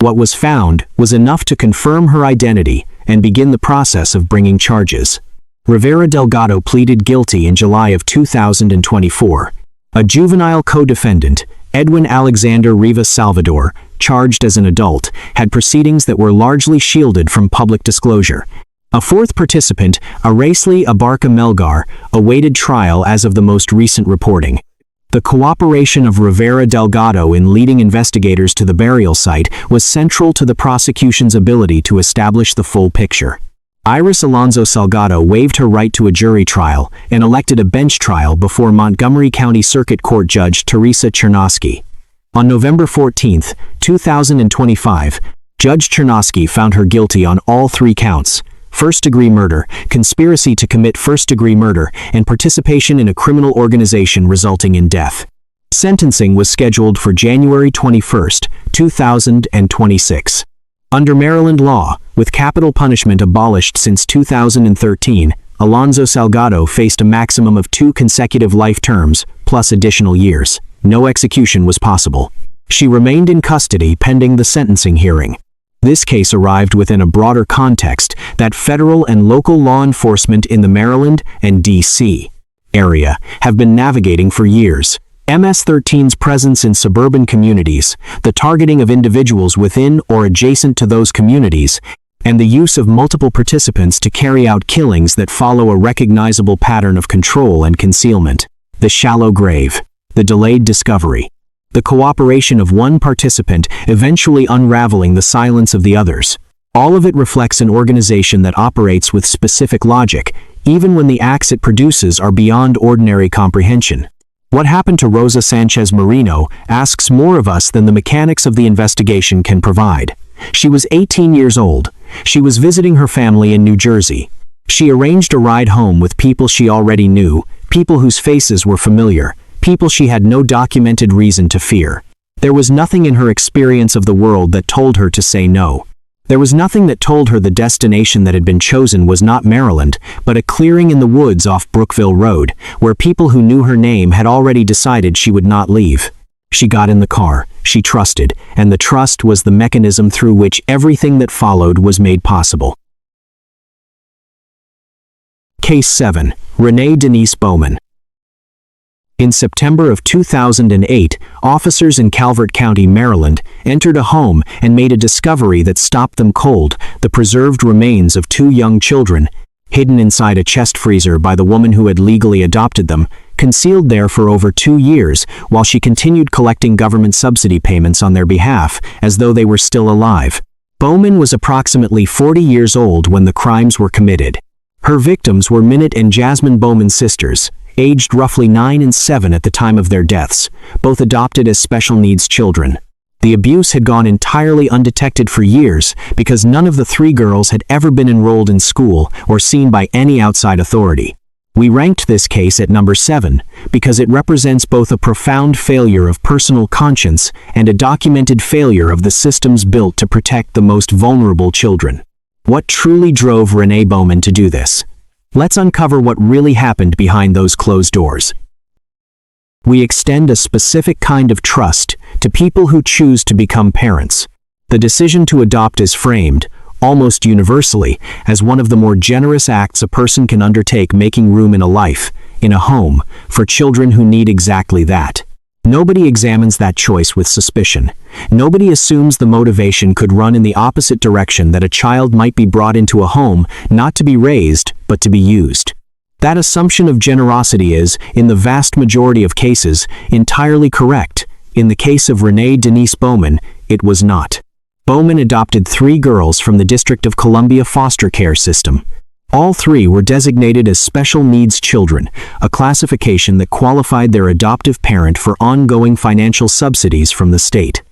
What was found was enough to confirm her identity and begin the process of bringing charges. Rivera Delgado pleaded guilty in July of 2024. A juvenile co-defendant, Edwin Alexander Rivas Salvador, charged as an adult, had proceedings that were largely shielded from public disclosure. A fourth participant, Aracely Abarca Melgar, awaited trial as of the most recent reporting. The cooperation of Rivera Delgado in leading investigators to the burial site was central to the prosecution's ability to establish the full picture. Iris Alonso Salgado waived her right to a jury trial and elected a bench trial before Montgomery County Circuit Court Judge Teresa Chernosky. On November 14, 2025, Judge Chernosky found her guilty on all 3 counts: first-degree murder, conspiracy to commit first-degree murder, and participation in a criminal organization resulting in death. Sentencing was scheduled for January 21, 2026. Under Maryland law, with capital punishment abolished since 2013, Alonso Salgado faced a maximum of 2 consecutive life terms, plus additional years. No execution was possible. She remained in custody pending the sentencing hearing. This case arrived within a broader context that federal and local law enforcement in the Maryland and D.C. area have been navigating for years. MS-13's presence in suburban communities, the targeting of individuals within or adjacent to those communities, and the use of multiple participants to carry out killings that follow a recognizable pattern of control and concealment. The shallow grave, the delayed discovery, the cooperation of one participant eventually unraveling the silence of the others. All of it reflects an organization that operates with specific logic, even when the acts it produces are beyond ordinary comprehension. What happened to Rosa Sanchez Marino asks more of us than the mechanics of the investigation can provide. She was 18 years old. She was visiting her family in New Jersey. She arranged a ride home with people she already knew, people whose faces were familiar, people she had no documented reason to fear. There was nothing in her experience of the world that told her to say no. There was nothing that told her the destination that had been chosen was not Maryland, but a clearing in the woods off Brookville Road, where people who knew her name had already decided she would not leave. She got in the car, she trusted, and the trust was the mechanism through which everything that followed was made possible. Case 7. Renee Denise Bowman. In September of 2008, officers in Calvert County, Maryland, entered a home and made a discovery that stopped them cold: the preserved remains of 2 young children, hidden inside a chest freezer by the woman who had legally adopted them, concealed there for over 2 years while she continued collecting government subsidy payments on their behalf as though they were still alive. Bowman was approximately 40 years old when the crimes were committed. Her victims were Minute and Jasmine Bowman's sisters, aged roughly 9 and 7 at the time of their deaths, both adopted as special needs children. The abuse had gone entirely undetected for years because none of the 3 girls had ever been enrolled in school or seen by any outside authority. We ranked this case at number 7 because it represents both a profound failure of personal conscience and a documented failure of the systems built to protect the most vulnerable children. What truly drove Renee Bowman to do this? Let's uncover what really happened behind those closed doors. We extend a specific kind of trust to people who choose to become parents. The decision to adopt is framed, almost universally, as one of the more generous acts a person can undertake, making room in a life, in a home, for children who need exactly that. Nobody examines that choice with suspicion. Nobody assumes the motivation could run in the opposite direction, that a child might be brought into a home not to be raised, but to be used. That assumption of generosity is, in the vast majority of cases, entirely correct. In the case of Renee Denise Bowman, it was not. Bowman adopted 3 girls from the District of Columbia foster care system. All 3 were designated as special needs children, a classification that qualified their adoptive parent for ongoing financial subsidies from the state.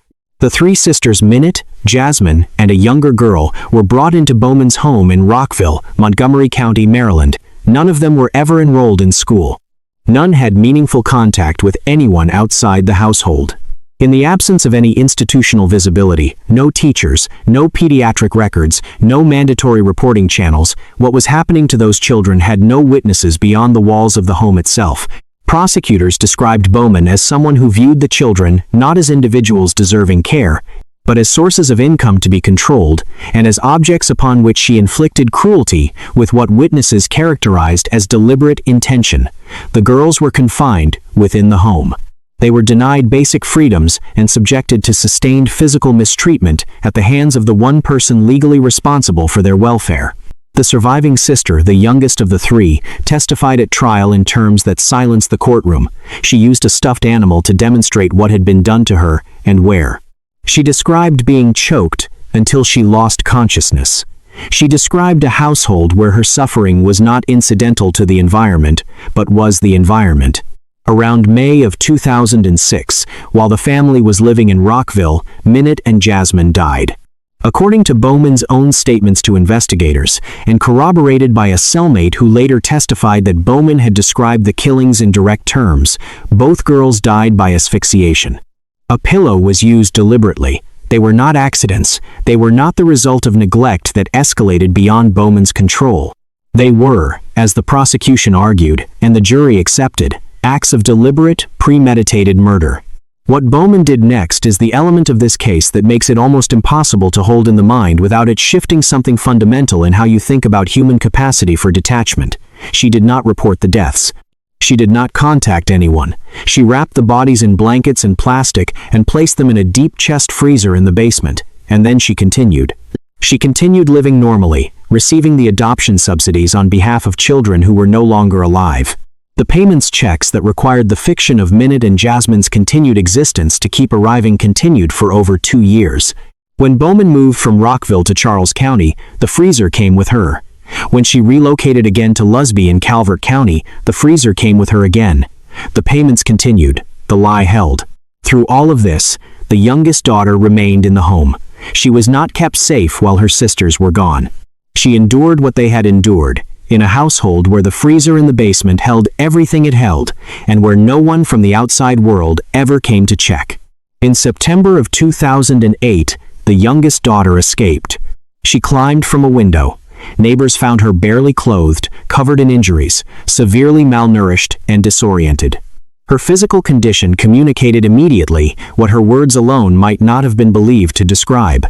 The 3 sisters, Minute, Jasmine, and a younger girl, were brought into Bowman's home in Rockville, Montgomery County, Maryland. None of them were ever enrolled in school. None had meaningful contact with anyone outside the household. In the absence of any institutional visibility, no teachers, no pediatric records, no mandatory reporting channels, what was happening to those children had no witnesses beyond the walls of the home itself. Prosecutors described Bowman as someone who viewed the children not as individuals deserving care, but as sources of income to be controlled, and as objects upon which she inflicted cruelty with what witnesses characterized as deliberate intention. The girls were confined within the home. They were denied basic freedoms and subjected to sustained physical mistreatment at the hands of the one person legally responsible for their welfare. The surviving sister, the youngest of the 3, testified at trial in terms that silenced the courtroom. She used a stuffed animal to demonstrate what had been done to her and where. She described being choked until she lost consciousness. She described a household where her suffering was not incidental to the environment, but was the environment. Around May of 2006, while the family was living in Rockville, Minute and Jasmine died. According to Bowman's own statements to investigators, and corroborated by a cellmate who later testified that Bowman had described the killings in direct terms, both girls died by asphyxiation. A pillow was used deliberately. They were not accidents. They were not the result of neglect that escalated beyond Bowman's control. They were, as the prosecution argued, and the jury accepted, acts of deliberate, premeditated murder. What Bowman did next is the element of this case that makes it almost impossible to hold in the mind without it shifting something fundamental in how you think about human capacity for detachment. She did not report the deaths. She did not contact anyone. She wrapped the bodies in blankets and plastic and placed them in a deep chest freezer in the basement, and then she continued. She continued living normally, receiving the adoption subsidies on behalf of children who were no longer alive. The payments checks that required the fiction of Minute and Jasmine's continued existence to keep arriving continued for over 2 years. When Bowman moved from Rockville to Charles County, the freezer came with her. When she relocated again to Lusby in Calvert County, the freezer came with her again. The payments continued. The lie held. Through all of this, the youngest daughter remained in the home. She was not kept safe while her sisters were gone. She endured what they had endured, in a household where the freezer in the basement held everything it held, and where no one from the outside world ever came to check. In September of 2008, the youngest daughter escaped. She climbed from a window. Neighbors found her barely clothed, covered in injuries, severely malnourished and disoriented. Her physical condition communicated immediately what her words alone might not have been believed to describe.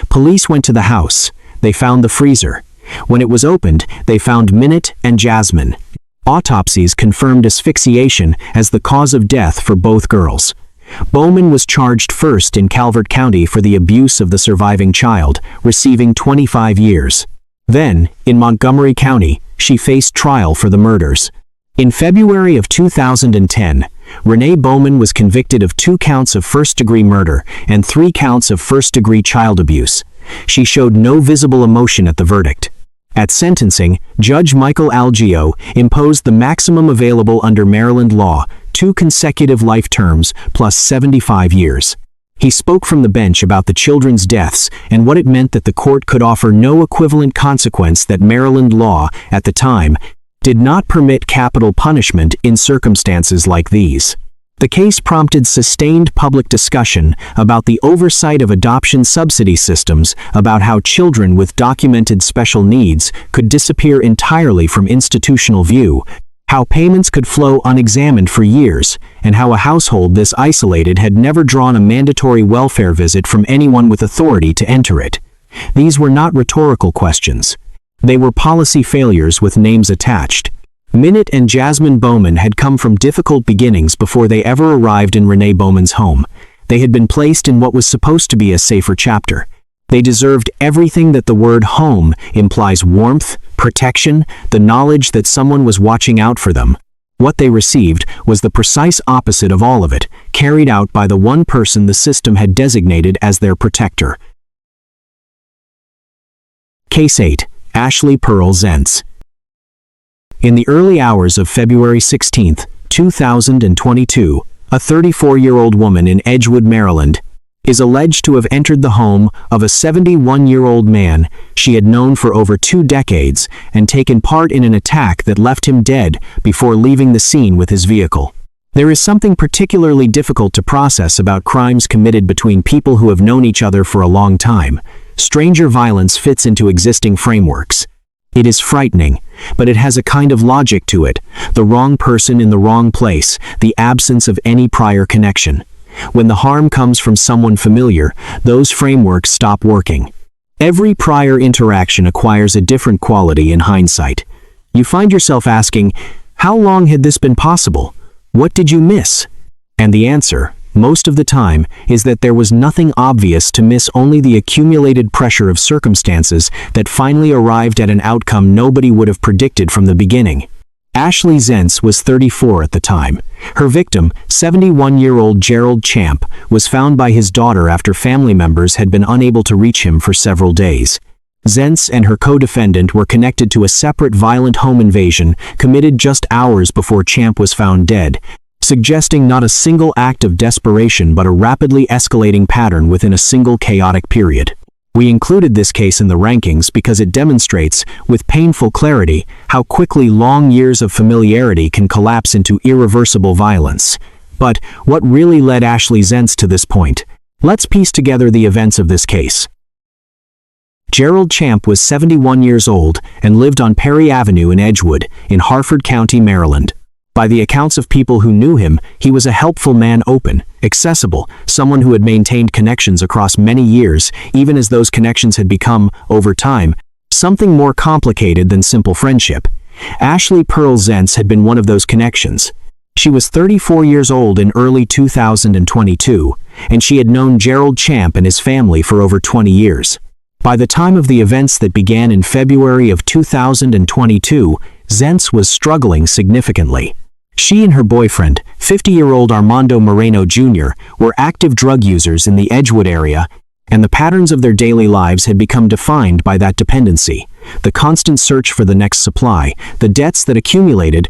Police went to the house. They found the freezer. When it was opened, they found Minute and Jasmine. Autopsies confirmed asphyxiation as the cause of death for both girls. Bowman was charged first in Calvert County for the abuse of the surviving child, receiving 25 years. Then, in Montgomery County, she faced trial for the murders. In February of 2010, Renee Bowman was convicted of 2 counts of first-degree murder and 3 counts of first-degree child abuse. She showed no visible emotion at the verdict. At sentencing, Judge Michael Algeo imposed the maximum available under Maryland law, 2 consecutive life terms plus 75 years. He spoke from the bench about the children's deaths and what it meant that the court could offer no equivalent consequence, that Maryland law, at the time, did not permit capital punishment in circumstances like these. The case prompted sustained public discussion about the oversight of adoption subsidy systems, about how children with documented special needs could disappear entirely from institutional view, how payments could flow unexamined for years, and how a household this isolated had never drawn a mandatory welfare visit from anyone with authority to enter it. These were not rhetorical questions. They were policy failures with names attached. Minute and Jasmine Bowman had come from difficult beginnings before they ever arrived in Renee Bowman's home. They had been placed in what was supposed to be a safer chapter. They deserved everything that the word home implies: warmth, protection, the knowledge that someone was watching out for them. What they received was the precise opposite of all of it, carried out by the one person the system had designated as their protector. Case 8. Ashley Pearl Zentz. In the early hours of February 16, 2022, a 34-year-old woman in Edgewood, Maryland, is alleged to have entered the home of a 71-year-old man she had known for over 2 decades and taken part in an attack that left him dead before leaving the scene with his vehicle. There is something particularly difficult to process about crimes committed between people who have known each other for a long time. Stranger violence fits into existing frameworks. It is frightening, but it has a kind of logic to it: the wrong person in the wrong place, the absence of any prior connection. When the harm comes from someone familiar, those frameworks stop working. Every prior interaction acquires a different quality in hindsight. You find yourself asking, how long had this been possible? What did you miss? And the answer, most of the time, is that there was nothing obvious to miss, only the accumulated pressure of circumstances that finally arrived at an outcome nobody would have predicted from the beginning. Ashley Zentz was 34 at the time. Her victim, 71-year-old Gerald Champ, was found by his daughter after family members had been unable to reach him for several days. Zentz and her co-defendant were connected to a separate violent home invasion committed just hours before Champ was found dead, suggesting not a single act of desperation but a rapidly escalating pattern within a single chaotic period. We included this case in the rankings because it demonstrates, with painful clarity, how quickly long years of familiarity can collapse into irreversible violence. But what really led Ashley Zentz to this point? Let's piece together the events of this case. Gerald Champ was 71 years old and lived on Perry Avenue in Edgewood, in Harford County, Maryland. By the accounts of people who knew him, he was a helpful man, open, accessible, someone who had maintained connections across many years, even as those connections had become, over time, something more complicated than simple friendship. Ashley Pearl Zentz had been one of those connections. She was 34 years old in early 2022, and she had known Gerald Champ and his family for over 20 years. By the time of the events that began in February of 2022, Zentz was struggling significantly. She and her boyfriend, 50-year-old Armando Moreno Jr., were active drug users in the Edgewood area, and the patterns of their daily lives had become defined by that dependency. The constant search for the next supply, the debts that accumulated,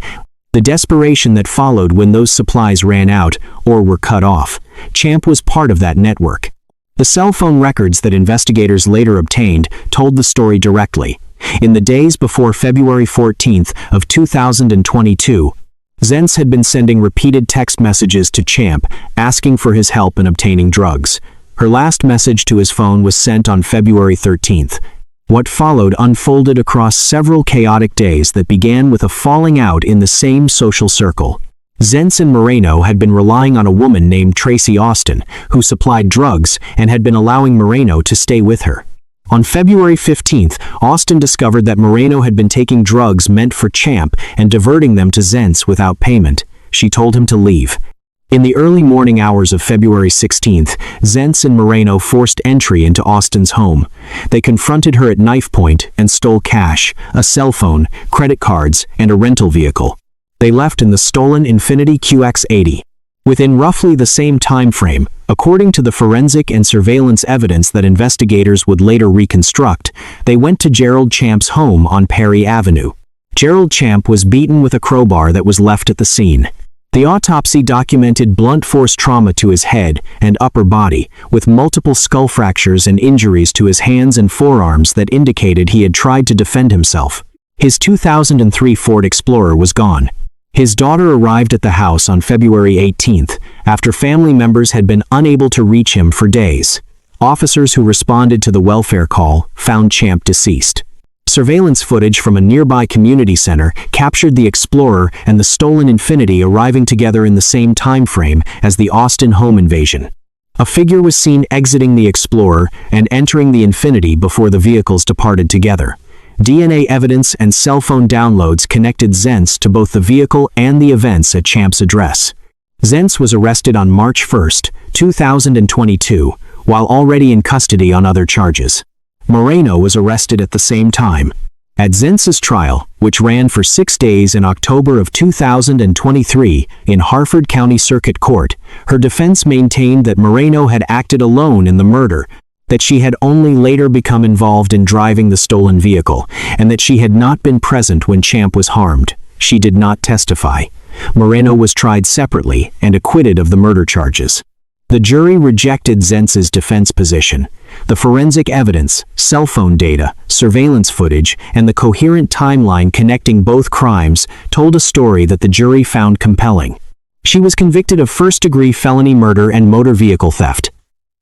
the desperation that followed when those supplies ran out or were cut off. Champ was part of that network. The cell phone records that investigators later obtained told the story directly. In the days before February 14th of 2022, Zentz had been sending repeated text messages to Champ, asking for his help in obtaining drugs. Her last message to his phone was sent on February 13th. What followed unfolded across several chaotic days that began with a falling out in the same social circle. Zentz and Moreno had been relying on a woman named Tracy Austin, who supplied drugs and had been allowing Moreno to stay with her. On February 15th, Austin discovered that Moreno had been taking drugs meant for Champ and diverting them to Zentz without payment. She told him to leave. In the early morning hours of February 16th, Zentz and Moreno forced entry into Austin's home. They confronted her at knife point and stole cash, a cell phone, credit cards, and a rental vehicle. They left in the stolen Infiniti QX80. Within roughly the same time frame, according to the forensic and surveillance evidence that investigators would later reconstruct, they went to Gerald Champ's home on Perry Avenue. Gerald Champ was beaten with a crowbar that was left at the scene. The autopsy documented blunt force trauma to his head and upper body, with multiple skull fractures and injuries to his hands and forearms that indicated he had tried to defend himself. His 2003 Ford Explorer was gone. His daughter arrived at the house on February 18th, after family members had been unable to reach him for days. Officers who responded to the welfare call found Champ deceased. Surveillance footage from a nearby community center captured the Explorer and the stolen Infiniti arriving together in the same time frame as the Austin home invasion. A figure was seen exiting the Explorer and entering the Infiniti before the vehicles departed together. DNA evidence and cell phone downloads connected Zentz to both the vehicle and the events at Champ's address. Zentz was arrested on March 1, 2022, while already in custody on other charges. Moreno was arrested at the same time. At Zentz's trial, which ran for 6 days in October of 2023 in Harford County Circuit Court, her defense maintained that Moreno had acted alone in the murder, that she had only later become involved in driving the stolen vehicle, and that she had not been present when Champ was harmed. She did not testify. Moreno was tried separately and acquitted of the murder charges. The jury rejected Zentz's defense position. The forensic evidence, cell phone data, surveillance footage, and the coherent timeline connecting both crimes told a story that the jury found compelling. She was convicted of first-degree felony murder and motor vehicle theft.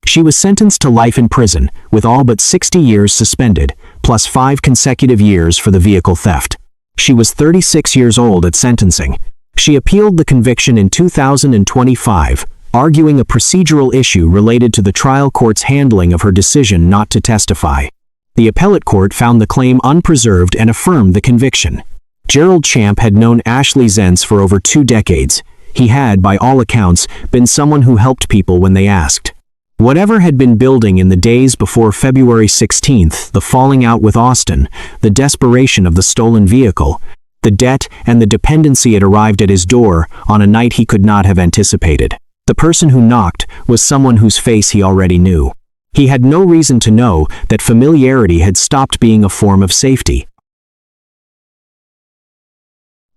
She was sentenced to life in prison, with all but 60 years suspended, plus 5 consecutive years for the vehicle theft. She was 36 years old at sentencing. She appealed the conviction in 2025, arguing a procedural issue related to the trial court's handling of her decision not to testify. The appellate court found the claim unpreserved and affirmed the conviction. Gerald Champ had known Ashley Zentz for over 2 decades. He had, by all accounts, been someone who helped people when they asked. Whatever had been building in the days before February 16th, the falling out with Austin, the desperation of the stolen vehicle, the debt and the dependency had arrived at his door on a night he could not have anticipated. The person who knocked was someone whose face he already knew. He had no reason to know that familiarity had stopped being a form of safety.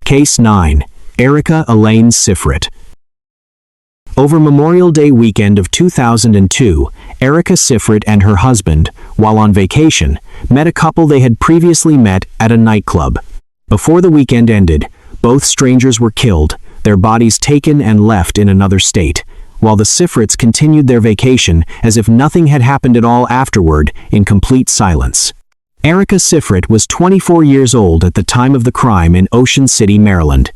Case 9. Erica Elaine Sifrit. Over Memorial Day weekend of 2002, Erica Sifrit and her husband, while on vacation, met a couple they had previously met at a nightclub. Before the weekend ended, both strangers were killed, their bodies taken and left in another state, while the Sifrits continued their vacation as if nothing had happened at all afterward, in complete silence. Erica Sifrit was 24 years old at the time of the crime in Ocean City, Maryland.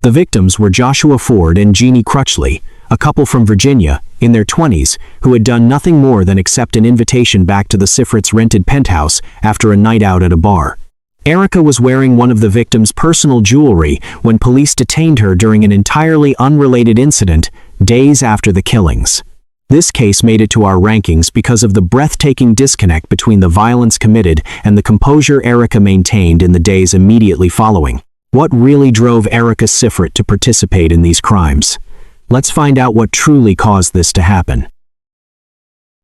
The victims were Joshua Ford and Jeannie Crutchley, a couple from Virginia, in their 20s, who had done nothing more than accept an invitation back to the Sifrits' rented penthouse after a night out at a bar. Erica was wearing one of the victims' personal jewelry when police detained her during an entirely unrelated incident days after the killings. This case made it to our rankings because of the breathtaking disconnect between the violence committed and the composure Erica maintained in the days immediately following. What really drove Erica Sifrit to participate in these crimes? Let's find out what truly caused this to happen.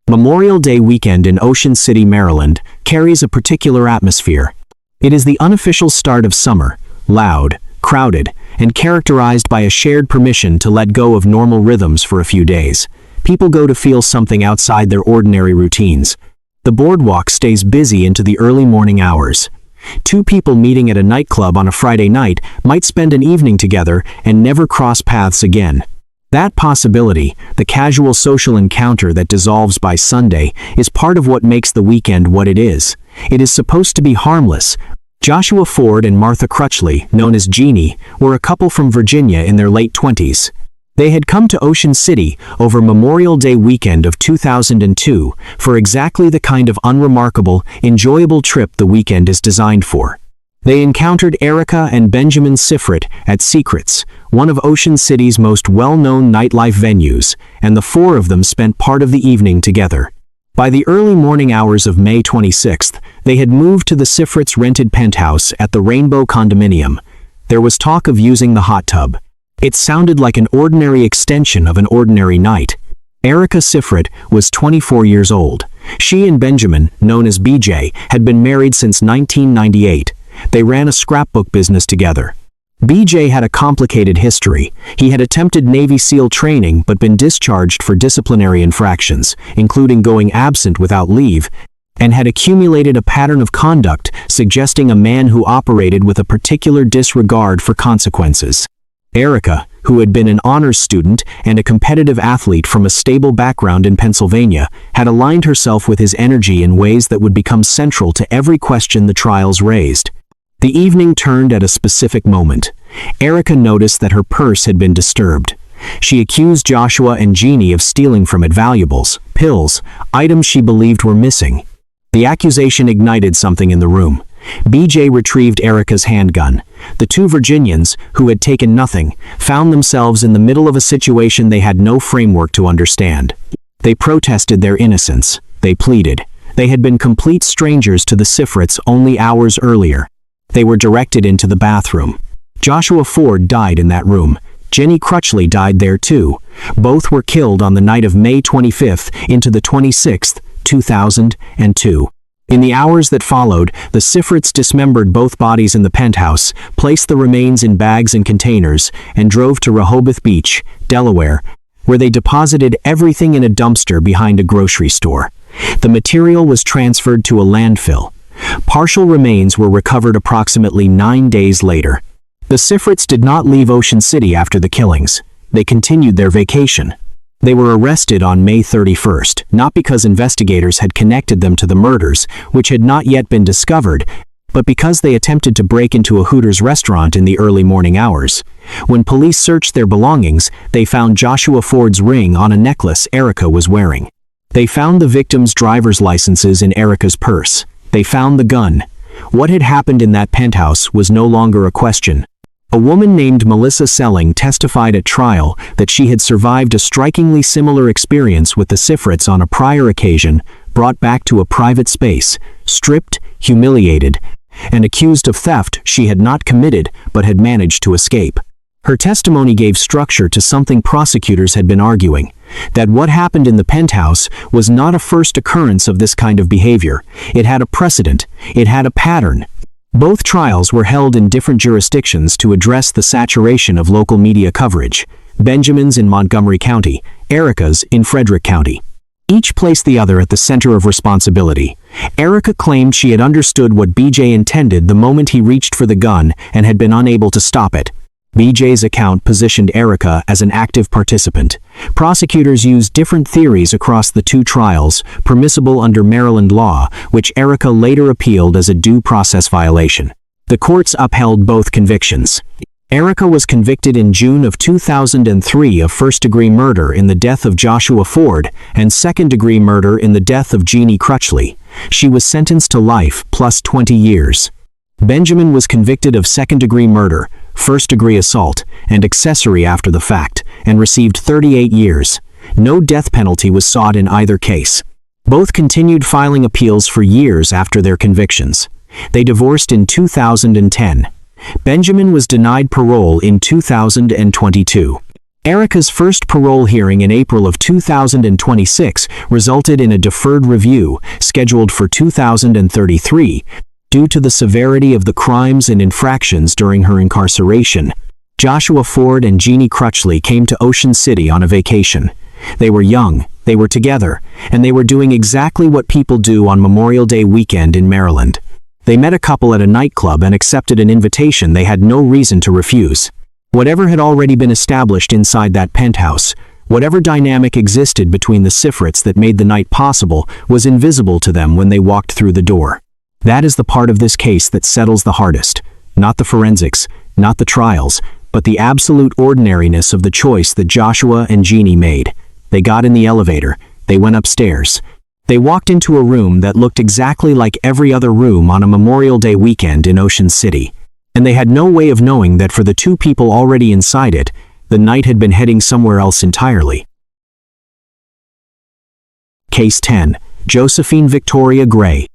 Memorial Day weekend in Ocean City, Maryland, carries a particular atmosphere. It is the unofficial start of summer, loud, crowded, and characterized by a shared permission to let go of normal rhythms for a few days. People go to feel something outside their ordinary routines. The boardwalk stays busy into the early morning hours. Two people meeting at a nightclub on a Friday night might spend an evening together and never cross paths again. That possibility, the casual social encounter that dissolves by Sunday, is part of what makes the weekend what it is. It is supposed to be harmless. Joshua Ford and Martha Crutchley, known as Jeannie, were a couple from Virginia in their late 20s. They had come to Ocean City over Memorial Day weekend of 2002 for exactly the kind of unremarkable, enjoyable trip the weekend is designed for. They encountered Erica and Benjamin Sifrit at Secrets, one of Ocean City's most well-known nightlife venues, and the four of them spent part of the evening together. By the early morning hours of May 26th, they had moved to the Sifrits' rented penthouse at the Rainbow Condominium. There was talk of using the hot tub. It sounded like an ordinary extension of an ordinary night. Erica Sifrit was 24 years old. She and Benjamin, known as BJ, had been married since 1998. They ran a scrapbook business together. BJ had a complicated history. He had attempted Navy SEAL training but been discharged for disciplinary infractions, including going absent without leave, and had accumulated a pattern of conduct suggesting a man who operated with a particular disregard for consequences. Erica, who had been an honors student and a competitive athlete from a stable background in Pennsylvania, had aligned herself with his energy in ways that would become central to every question the trials raised. The evening turned at a specific moment. Erica noticed that her purse had been disturbed. She accused Joshua and Jeannie of stealing from it valuables, pills, items she believed were missing. The accusation ignited something in the room. BJ retrieved Erica's handgun. The two Virginians, who had taken nothing, found themselves in the middle of a situation they had no framework to understand. They protested their innocence. They pleaded. They had been complete strangers to the Sifrits only hours earlier. They were directed into the bathroom. Joshua Ford died in that room. Jenny Crutchley died there too. Both were killed on the night of May 25th into the 26th, 2002. In the hours that followed, the Sifrits dismembered both bodies in the penthouse, placed the remains in bags and containers, and drove to Rehoboth Beach, Delaware, where they deposited everything in a dumpster behind a grocery store. The material was transferred to a landfill. Partial remains were recovered approximately 9 days later. The Sifrits did not leave Ocean City after the killings. They continued their vacation. They were arrested on May 31st, not because investigators had connected them to the murders, which had not yet been discovered, but because they attempted to break into a Hooters restaurant in the early morning hours. When police searched their belongings, they found Joshua Ford's ring on a necklace Erica was wearing. They found the victims' driver's licenses in Erica's purse. They found the gun. What had happened in that penthouse was no longer a question. A woman named Melissa Selling testified at trial that she had survived a strikingly similar experience with the Sifrits on a prior occasion, brought back to a private space, stripped, humiliated, and accused of theft she had not committed but had managed to escape. Her testimony gave structure to something prosecutors had been arguing, that what happened in the penthouse was not a first occurrence of this kind of behavior. It had a precedent. It had a pattern. Both trials were held in different jurisdictions to address the saturation of local media coverage. Benjamin's in Montgomery County, Erica's in Frederick County. Each placed the other at the center of responsibility. Erica claimed she had understood what BJ intended the moment he reached for the gun and had been unable to stop it. BJ's account positioned Erica as an active participant. Prosecutors used different theories across the two trials, permissible under Maryland law, which Erica later appealed as a due process violation. The courts upheld both convictions. Erica was convicted in June of 2003 of first-degree murder in the death of Joshua Ford and second-degree murder in the death of Jeannie Crutchley. She was sentenced to life plus 20 years. Benjamin was convicted of second-degree murder, first-degree assault, and accessory after the fact, and received 38 years. No death penalty was sought in either case. Both continued filing appeals for years after their convictions. They divorced in 2010. Benjamin was denied parole in 2022. Erica's first parole hearing in April of 2026 resulted in a deferred review, scheduled for 2033, due to the severity of the crimes and infractions during her incarceration. Joshua Ford and Jeannie Crutchley came to Ocean City on a vacation. They were young, they were together, and they were doing exactly what people do on Memorial Day weekend in Maryland. They met a couple at a nightclub and accepted an invitation they had no reason to refuse. Whatever had already been established inside that penthouse, whatever dynamic existed between the Sifrits that made the night possible, was invisible to them when they walked through the door. That is the part of this case that settles the hardest. Not the forensics, not the trials, but the absolute ordinariness of the choice that Joshua and Jeannie made. They got in the elevator. They went upstairs. They walked into a room that looked exactly like every other room on a Memorial Day weekend in Ocean City. And they had no way of knowing that for the two people already inside it, the night had been heading somewhere else entirely. Case 10. Josephine Victoria Gray.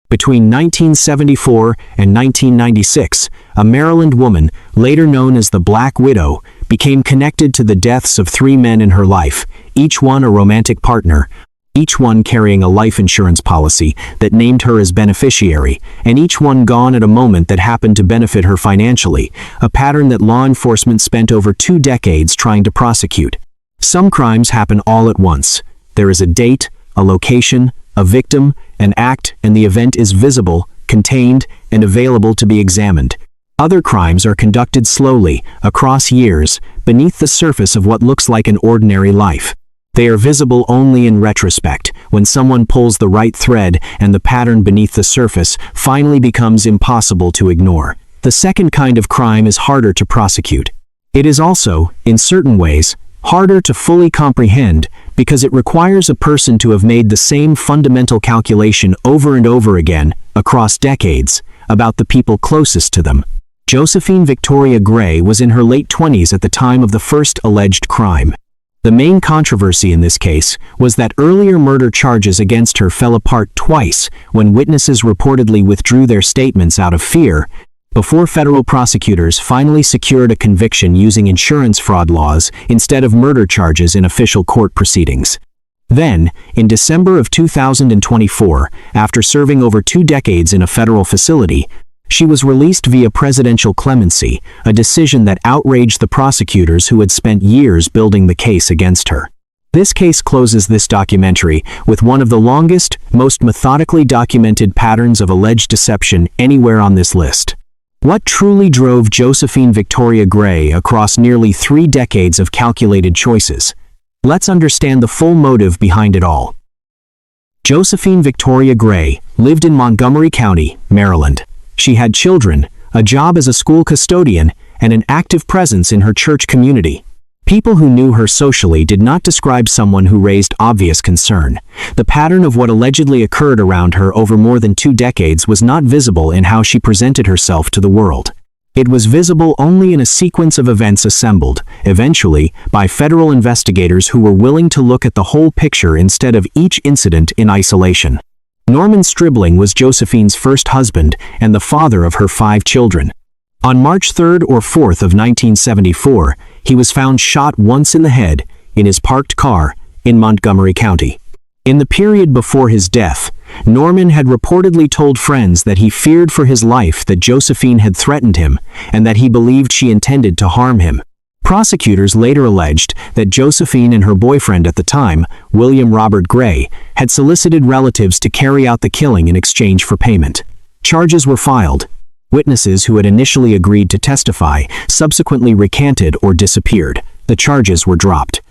Between 1974 and 1996, a Maryland woman, later known as the Black Widow, became connected to the deaths of 3 men in her life, each one a romantic partner, each one carrying a life insurance policy that named her as beneficiary, and each one gone at a moment that happened to benefit her financially, a pattern that law enforcement spent over 2 decades trying to prosecute. Some crimes happen all at once. There is a date, a location, a victim, an act, and the event is visible, contained, and available to be examined. Other crimes are conducted slowly, across years, beneath the surface of what looks like an ordinary life. They are visible only in retrospect, when someone pulls the right thread and the pattern beneath the surface finally becomes impossible to ignore. The second kind of crime is harder to prosecute. It is also, in certain ways, harder to fully comprehend because it requires a person to have made the same fundamental calculation over and over again, across decades, about the people closest to them. Josephine Victoria Gray was in her late 20s at the time of the first alleged crime. The main controversy in this case was that earlier murder charges against her fell apart twice when witnesses reportedly withdrew their statements out of fear, before federal prosecutors finally secured a conviction using insurance fraud laws instead of murder charges in official court proceedings. Then, in December of 2024, after serving over 2 decades in a federal facility, she was released via presidential clemency, a decision that outraged the prosecutors who had spent years building the case against her. This case closes this documentary with one of the longest, most methodically documented patterns of alleged deception anywhere on this list. What truly drove Josephine Victoria Gray across nearly 3 decades of calculated choices? Let's understand the full motive behind it all. Josephine Victoria Gray lived in Montgomery County, Maryland. She had children, a job as a school custodian, and an active presence in her church community. People who knew her socially did not describe someone who raised obvious concern. The pattern of what allegedly occurred around her over more than 2 decades was not visible in how she presented herself to the world. It was visible only in a sequence of events assembled, eventually, by federal investigators who were willing to look at the whole picture instead of each incident in isolation. Norman Stribling was Josephine's first husband and the father of her 5 children. On March 3rd or 4th of 1974, he was found shot once in the head, in his parked car, in Montgomery County. In the period before his death, Norman had reportedly told friends that he feared for his life that Josephine had threatened him, and that he believed she intended to harm him. Prosecutors later alleged that Josephine and her boyfriend at the time, William Robert Gray, had solicited relatives to carry out the killing in exchange for payment. Charges were filed. Witnesses who had initially agreed to testify subsequently recanted or disappeared. The charges were dropped.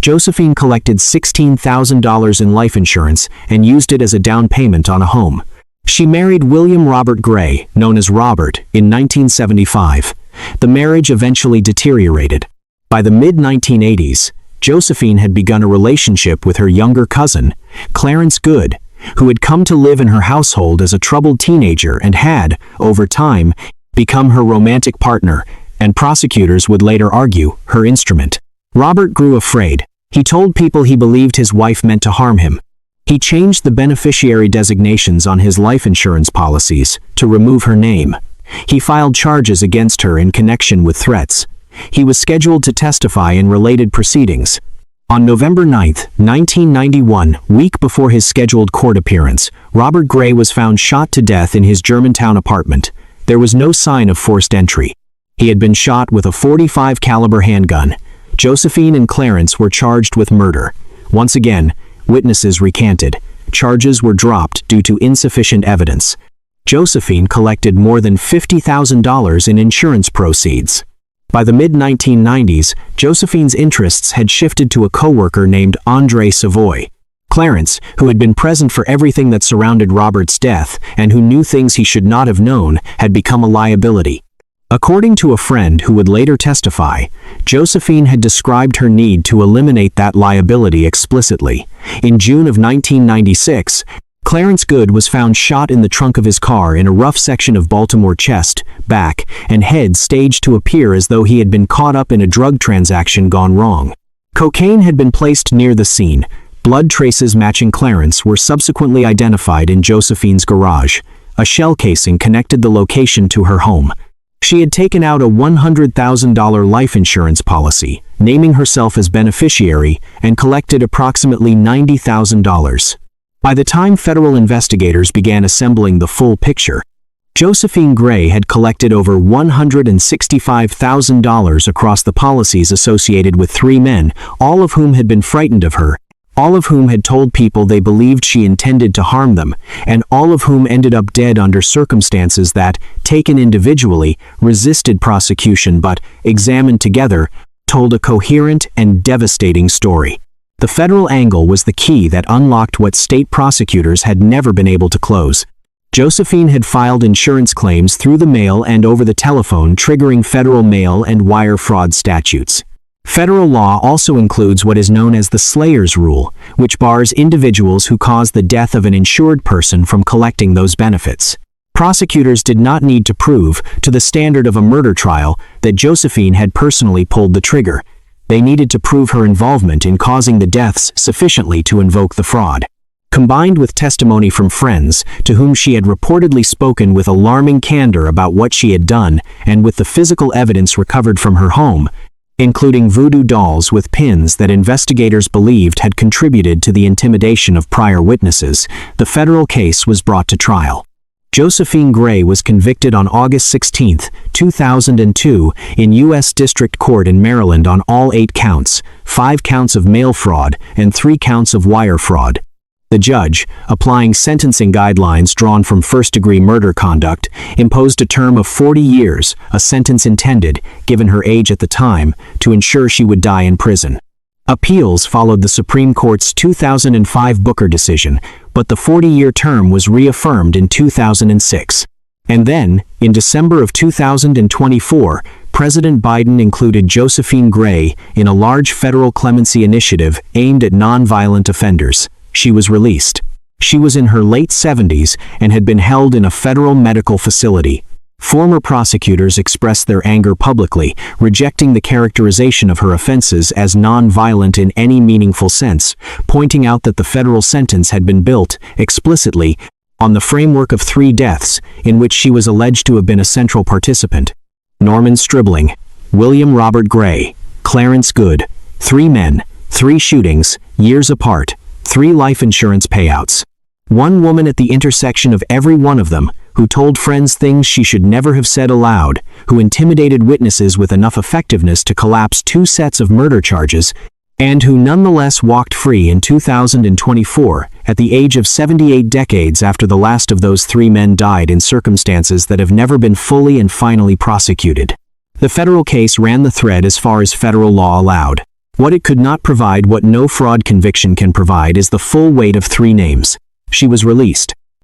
Josephine collected $16,000 in life insurance and used it as a down payment on a home. She married William Robert Gray, known as Robert, in 1975. The marriage eventually deteriorated. By the mid-1980s, Josephine had begun a relationship with her younger cousin, Clarence Good, who had come to live in her household as a troubled teenager and had, over time, become her romantic partner, and prosecutors would later argue, her instrument. Robert grew afraid. He told people he believed his wife meant to harm him. He changed the beneficiary designations on his life insurance policies to remove her name. He filed charges against her in connection with threats. He was scheduled to testify in related proceedings. On November 9, 1991, week before his scheduled court appearance, Robert Gray was found shot to death in his Germantown apartment. There was no sign of forced entry. He had been shot with a .45 caliber handgun. Josephine and Clarence were charged with murder. Once again, witnesses recanted. Charges were dropped due to insufficient evidence. Josephine collected more than $50,000 in insurance proceeds. By the mid-1990s, Josephine's interests had shifted to a coworker named Andre Savoy. Clarence, who had been present for everything that surrounded Robert's death and who knew things he should not have known, had become a liability. According to a friend who would later testify, Josephine had described her need to eliminate that liability explicitly. In June of 1996, Clarence Good was found shot in the trunk of his car in a rough section of Baltimore chest, back, and head staged to appear as though he had been caught up in a drug transaction gone wrong. Cocaine had been placed near the scene. Blood traces matching Clarence were subsequently identified in Josephine's garage. A shell casing connected the location to her home. She had taken out a $100,000 life insurance policy, naming herself as beneficiary, and collected approximately $90,000. By the time federal investigators began assembling the full picture, Josephine Gray had collected over $165,000 across the policies associated with 3 men, all of whom had been frightened of her, all of whom had told people they believed she intended to harm them, and all of whom ended up dead under circumstances that, taken individually, resisted prosecution but, examined together, told a coherent and devastating story. The federal angle was the key that unlocked what state prosecutors had never been able to close. Josephine had filed insurance claims through the mail and over the telephone, triggering federal mail and wire fraud statutes. Federal law also includes what is known as the Slayer's Rule, which bars individuals who cause the death of an insured person from collecting those benefits. Prosecutors did not need to prove, to the standard of a murder trial, that Josephine had personally pulled the trigger. They needed to prove her involvement in causing the deaths sufficiently to invoke the fraud. Combined with testimony from friends, to whom she had reportedly spoken with alarming candor about what she had done, and with the physical evidence recovered from her home, including voodoo dolls with pins that investigators believed had contributed to the intimidation of prior witnesses, the federal case was brought to trial. Josephine Gray was convicted on August 16, 2002, in U.S. District Court in Maryland on all 8 counts, 5 counts of mail fraud and 3 counts of wire fraud. The judge, applying sentencing guidelines drawn from first-degree murder conduct, imposed a term of 40 years, a sentence intended, given her age at the time, to ensure she would die in prison. Appeals followed the Supreme Court's 2005 Booker decision, but the 40-year term was reaffirmed in 2006. And then, in December of 2024, President Biden included Josephine Gray in a large federal clemency initiative aimed at nonviolent offenders. She was released. She was in her late 70s and had been held in a federal medical facility. Former prosecutors expressed their anger publicly, rejecting the characterization of her offenses as non-violent in any meaningful sense, pointing out that the federal sentence had been built, explicitly, on the framework of 3 deaths, in which she was alleged to have been a central participant. Norman Stribling, William Robert Gray, Clarence Good, 3 men, 3 shootings, years apart, 3 life insurance payouts. 1 woman at the intersection of every one of them, who told friends things she should never have said aloud, who intimidated witnesses with enough effectiveness to collapse 2 sets of murder charges, and who nonetheless walked free in 2024, at the age of 78 decades after the last of those 3 men died in circumstances that have never been fully and finally prosecuted. The federal case ran the thread as far as federal law allowed. What it could not provide, what no fraud conviction can provide, is the full weight of 3 names. She was released.